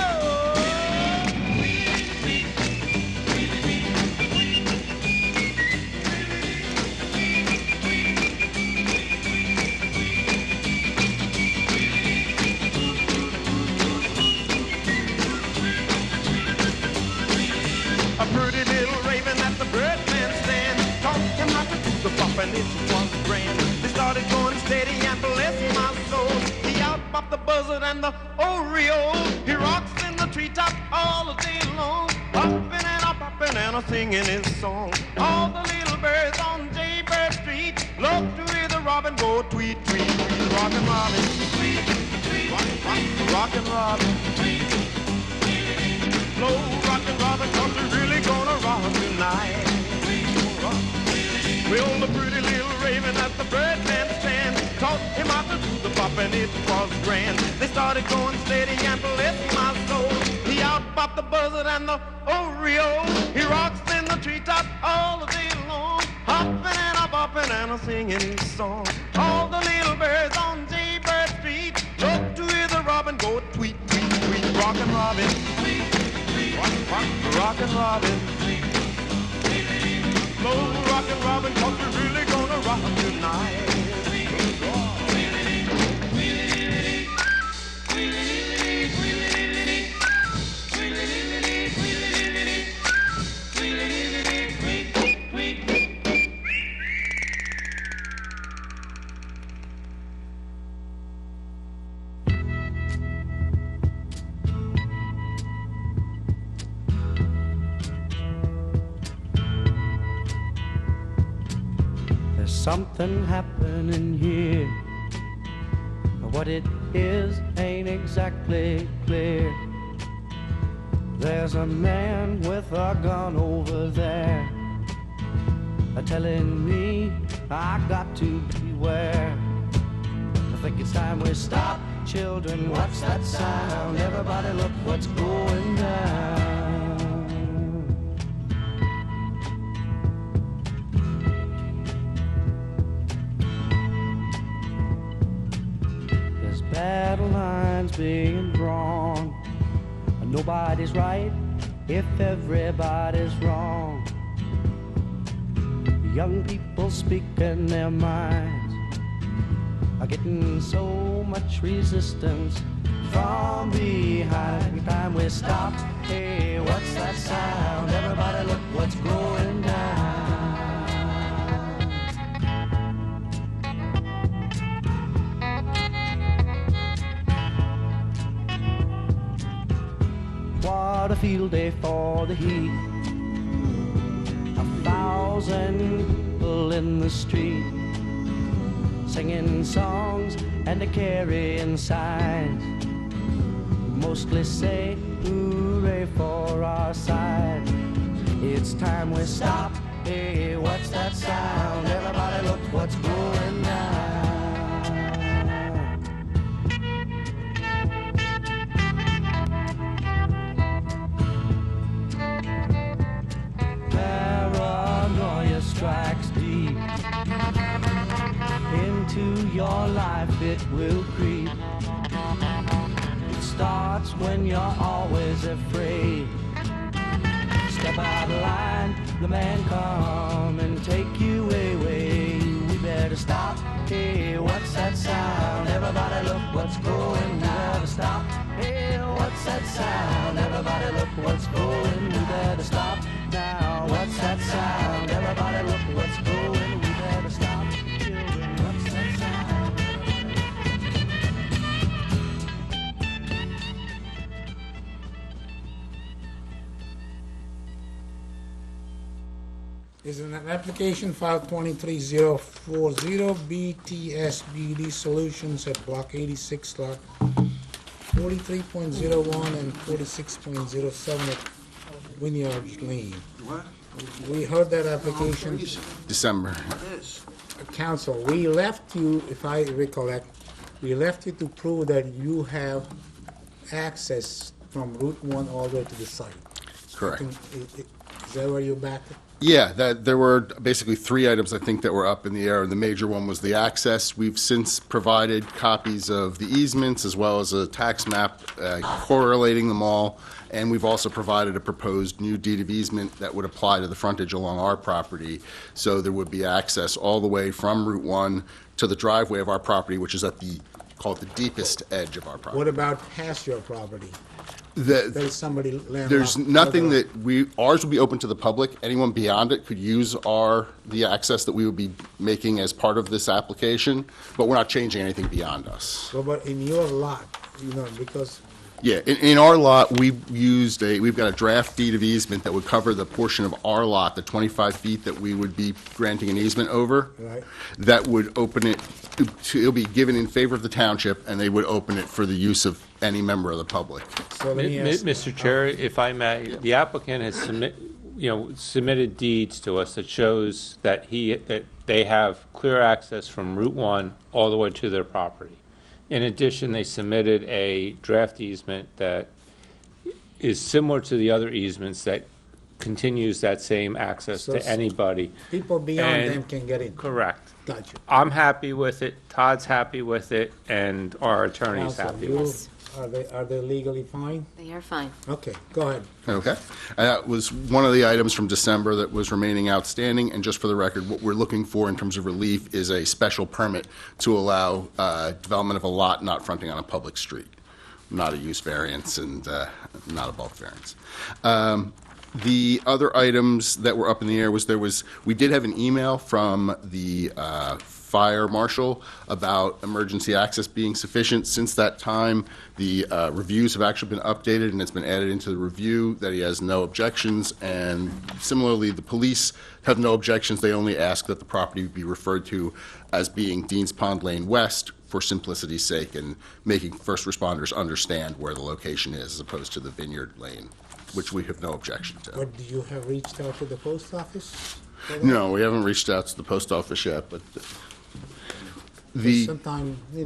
Speaker 16: A pretty little raven at the birdman stand taught him how to do the bop, and it was grand. They started going steady and bless my soul. He out-bopped the buzzard and the oriole. He rocks in the treetop all the day long, hopping and a popping and a singing his song. All the little birds on Jaybird Street love to hear the robin go tweet, tweet, tweet. Rockin' Robin, tweet, tweet, rockin' Robin, tweet, tweet. Slow rockin' Robin, 'cause we're really gonna rock tonight. Well, the pretty little raven at the birdman stand taught him how to do the bop, and it was grand. They started going steady and bless my soul. He out-bopped the buzzard and the oriole. He rocks in the treetop all the day long, hopping and a bopping and a singing his song. All the little birds on Jaybird Street love to hear the robin go tweet, tweet, tweet. Rockin' Robin, tweet, tweet, rockin' Robin, tweet, tweet. Slow rockin' Robin, 'cause we're really gonna rock tonight.
Speaker 17: There's something happening here. What it is ain't exactly clear. There's a man with a gun over there, telling me I got to beware. I think it's time we stop. Children, what's that sound? Everybody look what's going down. There's battle lines being drawn. Nobody's right if everybody's wrong. Young people speaking their minds are getting so much resistance from behind. Time we stop. Hey, what's that sound? Everybody look what's going down. What a field day for the heat. 1,000 people in the street, singing songs and carrying signs. Mostly say hooray for our side. It's time we stop. Hey, what's that sound? Everybody look what's going down. Paranoia strikes deep into your life, it will creep. It starts when you're always afraid. Step out of line, the man come and take you away. We better stop. Hey, what's that sound? Everybody look what's going. We better stop. Hey, what's that sound? Everybody look what's going. We better stop now. What's that sound? Everybody look what's going. We better stop. Children, what's that sound?
Speaker 1: Is an application file 23040 BTSBD Solutions at Block 86, Lot 43.01 and 46.07 at Wynyard Lane.
Speaker 18: What?
Speaker 1: We heard that application.
Speaker 18: December.
Speaker 1: Council, we left you, if I recollect, we left you to prove that you have access from Route 1 all the way to the site.
Speaker 18: Correct.
Speaker 1: Is that where you're back?
Speaker 18: Yeah, there were basically three items I think that were up in the air. The major one was the access. We've since provided copies of the easements as well as a tax map correlating them all. And we've also provided a proposed new deed of easement that would apply to the frontage along our property. So there would be access all the way from Route 1 to the driveway of our property, which is at the, call it the deepest edge of our property.
Speaker 1: What about past your property?
Speaker 18: There's
Speaker 1: somebody landlocked.
Speaker 18: There's nothing that ours will be open to the public. Anyone beyond it could use the access that we would be making as part of this application, but we're not changing anything beyond us.
Speaker 1: Well, but in your lot, because
Speaker 18: Yeah, in our lot, we've got a draft deed of easement that would cover the portion of our lot, the 25 feet that we would be granting an easement over.
Speaker 1: Right.
Speaker 18: That would open it, it'll be given in favor of the township, and they would open it for the use of any member of the public.
Speaker 1: So let me ask-
Speaker 6: Mr. Chair, if I may, the applicant has submitted deeds to us that shows that they have clear access from Route 1 all the way to their property. In addition, they submitted a draft easement that is similar to the other easements that continues that same access
Speaker 1: So
Speaker 6: to anybody.
Speaker 1: people beyond
Speaker 6: And-
Speaker 1: them can get in.
Speaker 6: Correct.
Speaker 1: Gotcha.
Speaker 6: I'm happy with it, Todd's happy with it, and our attorney's
Speaker 1: Counsel,
Speaker 6: happy
Speaker 1: you-
Speaker 6: with it.
Speaker 1: Are they legally fine?
Speaker 8: They are fine.
Speaker 1: Okay, go ahead.
Speaker 18: Okay. And that was one of the items from December that was remaining outstanding. And just for the record, what we're looking for in terms of relief is a special permit to allow development of a lot not fronting on a public street, not a use variance and not a bulk variance. The other items that were up in the air we did have an email from the fire marshal about emergency access being sufficient. Since that time, the reviews have actually been updated, and it's been added into the review that he has no objections. And similarly, the police have no objections. They only ask that the property be referred to as being Deans Pond Lane West for simplicity's sake and making first responders understand where the location is as opposed to the Vineyard Lane, which we have no objection to.
Speaker 1: But do you have reached out to the post office?
Speaker 18: No, we haven't reached out to the post office yet, but
Speaker 1: Sometime,
Speaker 18: we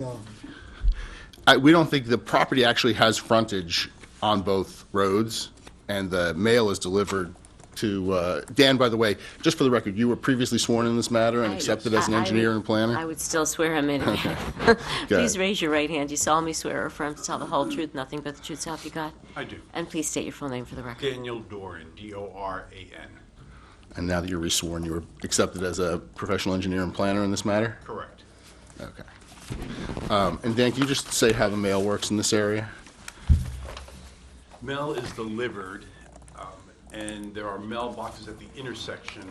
Speaker 18: don't think the property actually has frontage on both roads, and the mail is delivered to, Dan, by the way, just for the record, you were previously sworn in this matter and accepted as an engineer and planner?
Speaker 8: I would still swear him in.
Speaker 18: Okay.
Speaker 8: Please raise your right hand. You solemnly swear or affirm to tell the whole truth, nothing but the truth, so help you God?
Speaker 19: I do.
Speaker 8: And please state your full name for the record.
Speaker 19: Daniel Doran, D-O-R-A-N.
Speaker 18: And now that you're resworn, you were accepted as a professional engineer and planner in this matter?
Speaker 19: Correct.
Speaker 18: Okay. And Dan, can you just say how the mail works in this area?
Speaker 19: Mail is delivered, and there are mailboxes at the intersection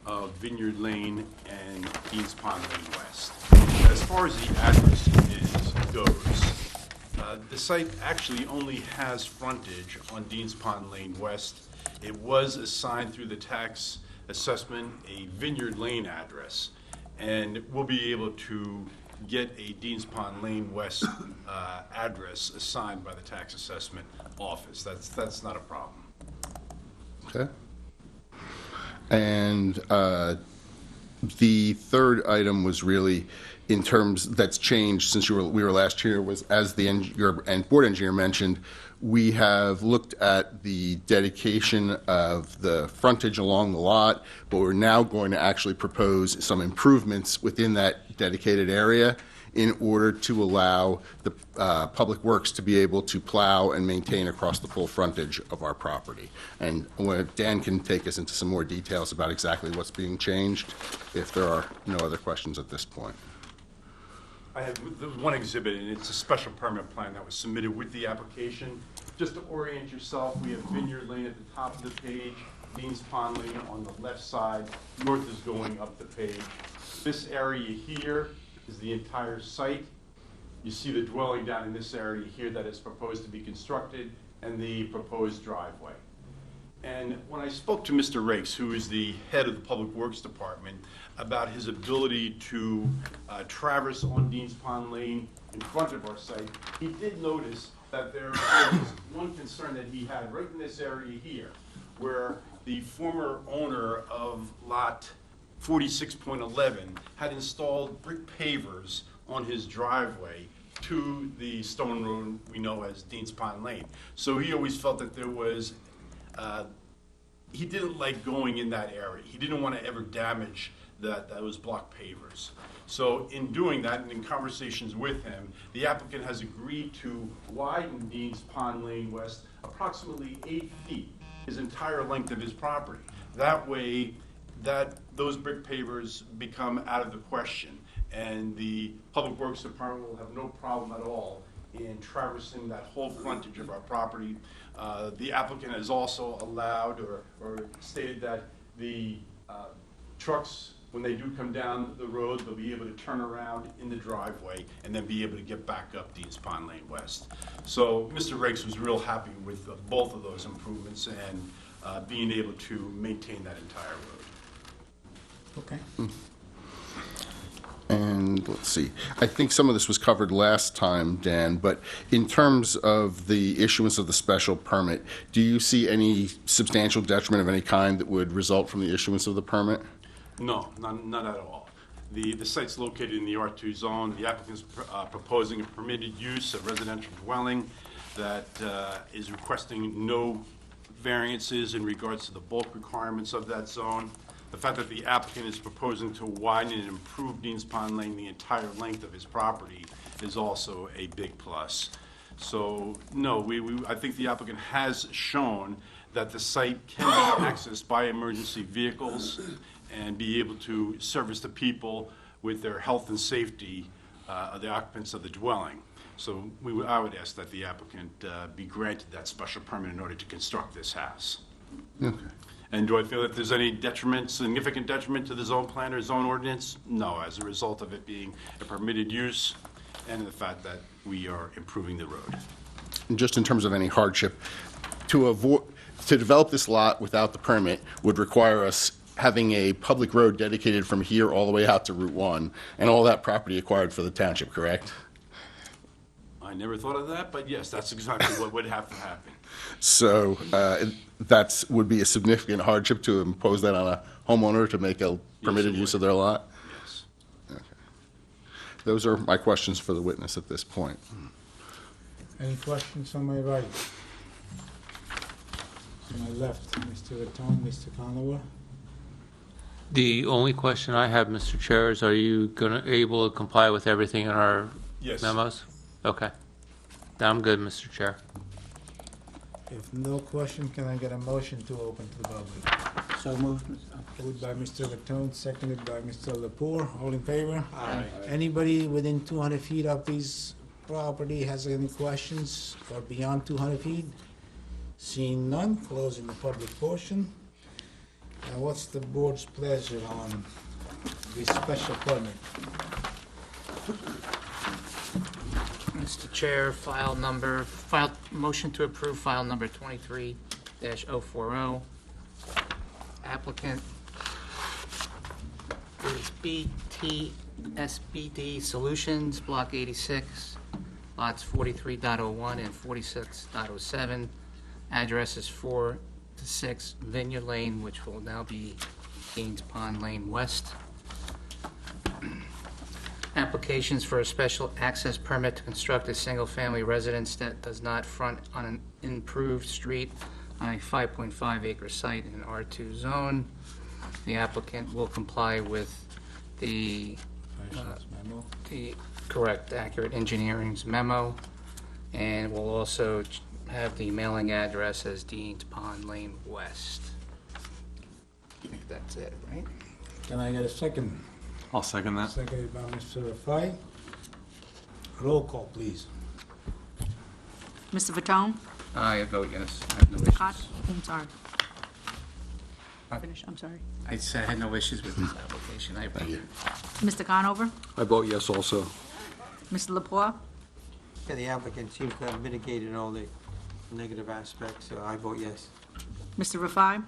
Speaker 19: of Vineyard Lane and Deans Pond Lane West. As far as the address goes, the site actually only has frontage on Deans Pond Lane West. It was assigned through the tax assessment a Vineyard Lane address, and we'll be able to get a Deans Pond Lane West address assigned by the tax assessment office. That's not a problem.
Speaker 18: Okay. And the third item was really in terms that's changed since we were last here was, as your board engineer mentioned, we have looked at the dedication of the frontage along the lot, but we're now going to actually propose some improvements within that dedicated area in order to allow the Public Works to be able to plow and maintain across the full frontage of our property. And Dan can take us into some more details about exactly what's being changed if there are no other questions at this point.
Speaker 19: I have one exhibit, and it's a special permit plan that was submitted with the application. Just to orient yourself, we have Vineyard Lane at the top of the page, Deans Pond Lane on the left side, north is going up the page. This area here is the entire site. You see the dwelling down in this area here that is proposed to be constructed, and the proposed driveway. And when I spoke to Mr. Rakes, who is the head of the Public Works Department, about his ability to traverse on Deans Pond Lane in front of our site, he did notice that there was one concern that he had right in this area here, where the former owner of lot 46.11 had installed brick pavers on his driveway to the stone road we know as Deans Pond Lane. So he always felt that there was, he didn't like going in that area. He didn't want to ever damage those block pavers. So in doing that, and in conversations with him, the applicant has agreed to widen Deans Pond Lane West approximately 8 feet, his entire length of his property. That way, those brick pavers become out of the question, and the Public Works Department will have no problem at all in traversing that whole frontage of our property. The applicant has also allowed or stated that the trucks, when they do come down the road, they'll be able to turn around in the driveway and then be able to get back up Deans Pond Lane West. So Mr. Rakes was real happy with both of those improvements and being able to maintain that entire road.
Speaker 1: Okay.
Speaker 18: And let's see, I think some of this was covered last time, Dan, but in terms of the issuance of the special permit, do you see any substantial detriment of any kind that would result from the issuance of the permit?
Speaker 19: No, not at all. The site's located in the R2 zone. The applicant's proposing a permitted use of residential dwelling that is requesting no variances in regards to the bulk requirements of that zone. The fact that the applicant is proposing to widen and improve Deans Pond Lane the entire length of his property is also a big plus. So, no, I think the applicant has shown that the site can be accessed by emergency vehicles and be able to service the people with their health and safety of the occupants of the dwelling. So I would ask that the applicant be granted that special permit in order to construct this house.
Speaker 18: Okay.
Speaker 19: And do I feel that there's any detriment, significant detriment to the zone plan or zone ordinance? No, as a result of it being a permitted use and the fact that we are improving the road.
Speaker 18: And just in terms of any hardship, to develop this lot without the permit would require us having a public road dedicated from here all the way out to Route 1, and all that property acquired for the township, correct?
Speaker 19: I never thought of that, but yes, that's exactly what would have to happen.
Speaker 18: So that would be a significant hardship to impose that on a homeowner to make a permitted use of their lot?
Speaker 19: Yes.
Speaker 18: Okay. Those are my questions for the witness at this point.
Speaker 1: Any questions on my right? On my left, Mr. Raton, Mr. Conover?
Speaker 6: The only question I have, Mr. Chair, is are you able to comply with everything in our
Speaker 19: Yes.
Speaker 6: memos? Okay. I'm good, Mr. Chair.
Speaker 1: If no question, can I get a motion to open to the public?
Speaker 7: So moved.
Speaker 1: Moved by Mr. Raton, seconded by Mr. Lepore. All in favor? Aye. Anybody within 200 feet of this property has any questions or beyond 200 feet? Seeing none, closing the public portion. Now, what's the board's pleasure on this special permit?
Speaker 7: Mr. Chair, motion to approve file number 23-040. Applicant is BTSBD Solutions, Block 86, lots 43.01 and 46.07. Address is 4 to 6 Vineyard Lane, which will now be Gaines Pond Lane West. Applications for a special access permit to construct a single-family residence that does not front on an improved street on a 5.5 acre site in an R2 zone. The applicant will comply with the correct, accurate engineering's memo, and will also have the mailing address as Dean's Pond Lane West. I think that's it, right?
Speaker 1: Can I get a second?
Speaker 10: I'll second that.
Speaker 1: Seconded by Mr. Rafai. Roll call, please.
Speaker 2: Mr. Raton?
Speaker 7: I vote yes. I have no
Speaker 2: Mr. Cott?
Speaker 7: issues.
Speaker 2: I'm sorry. Finish, I'm sorry.
Speaker 7: I said I had no issues with this application. I vote.
Speaker 2: Mr. Conover?
Speaker 11: I vote yes also.
Speaker 2: Mr. Lepore?
Speaker 15: Yeah, the applicant seems to have mitigated all the negative aspects, so I vote yes.
Speaker 2: Mr. Rafai?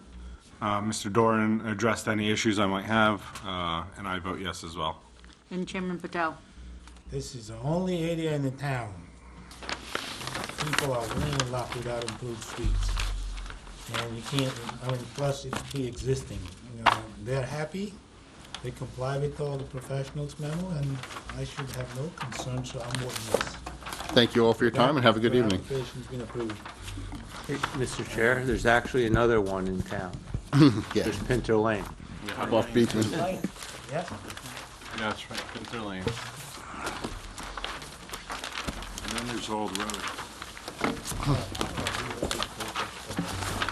Speaker 10: Mr. Doran addressed any issues I might have, and I vote yes as well.
Speaker 2: And Chairman Patel?
Speaker 1: This is the only area in the town. People are landlocked without improved streets. And you can't, plus it's pre-existing. They're happy, they comply with all the professionals' memo, and I should have no concerns, so I'm voting yes.
Speaker 18: Thank you all for your time, and have a good evening.
Speaker 1: The application's been approved.
Speaker 6: Mr. Chair, there's actually another one in town.
Speaker 18: Yeah.
Speaker 6: There's Pinter Lane.
Speaker 18: Off Beekman.
Speaker 1: Yeah?
Speaker 10: Yeah, that's right, Pinter Lane. And then there's Old Road.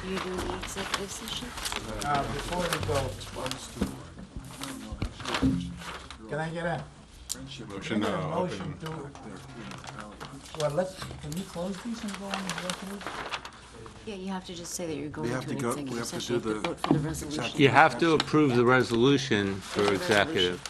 Speaker 8: You do the executive session?
Speaker 1: Before we go, can I get a
Speaker 10: Motion to
Speaker 1: motion
Speaker 10: open.
Speaker 1: to, well, can we close these and go on executive?
Speaker 8: Yeah, you have to just say that you're going
Speaker 12: have
Speaker 8: to an
Speaker 12: to go- we
Speaker 8: executive
Speaker 12: have to
Speaker 8: session. You
Speaker 12: do
Speaker 8: have to
Speaker 12: the
Speaker 8: vote for the resolution.
Speaker 6: You have to approve the resolution for
Speaker 8: There's a
Speaker 6: executive.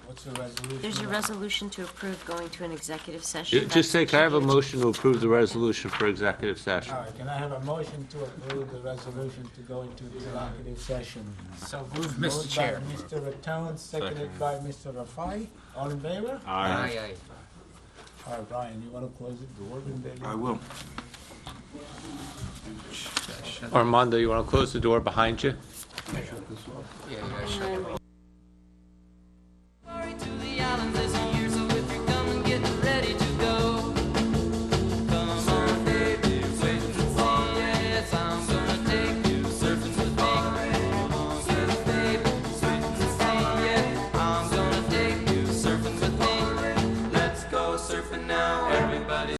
Speaker 1: What's the resolution?
Speaker 8: There's a resolution to approve going to an executive session.
Speaker 6: Just say,
Speaker 8: That's
Speaker 6: can I have a
Speaker 8: what you
Speaker 6: motion to approve the resolution for executive session?
Speaker 1: All right, can I have a motion to approve the resolution to go into executive session?
Speaker 7: So moved,
Speaker 1: Moved
Speaker 7: Mr. Chair.
Speaker 1: by Mr. Raton, seconded by Mr. Rafai. All in favor?
Speaker 10: Aye.
Speaker 1: All right, Brian, you want to close the door?
Speaker 12: I will.
Speaker 6: Armando, you want to close the door behind you?
Speaker 17: Sorry to the islands, there's a year, so if you're coming, get ready to go. Come on, baby, wait and see, yes, I'm gonna take you surfing with me. Come on, baby, wait and see, yeah, I'm gonna take you surfing with me. Let's go surfing now, everybody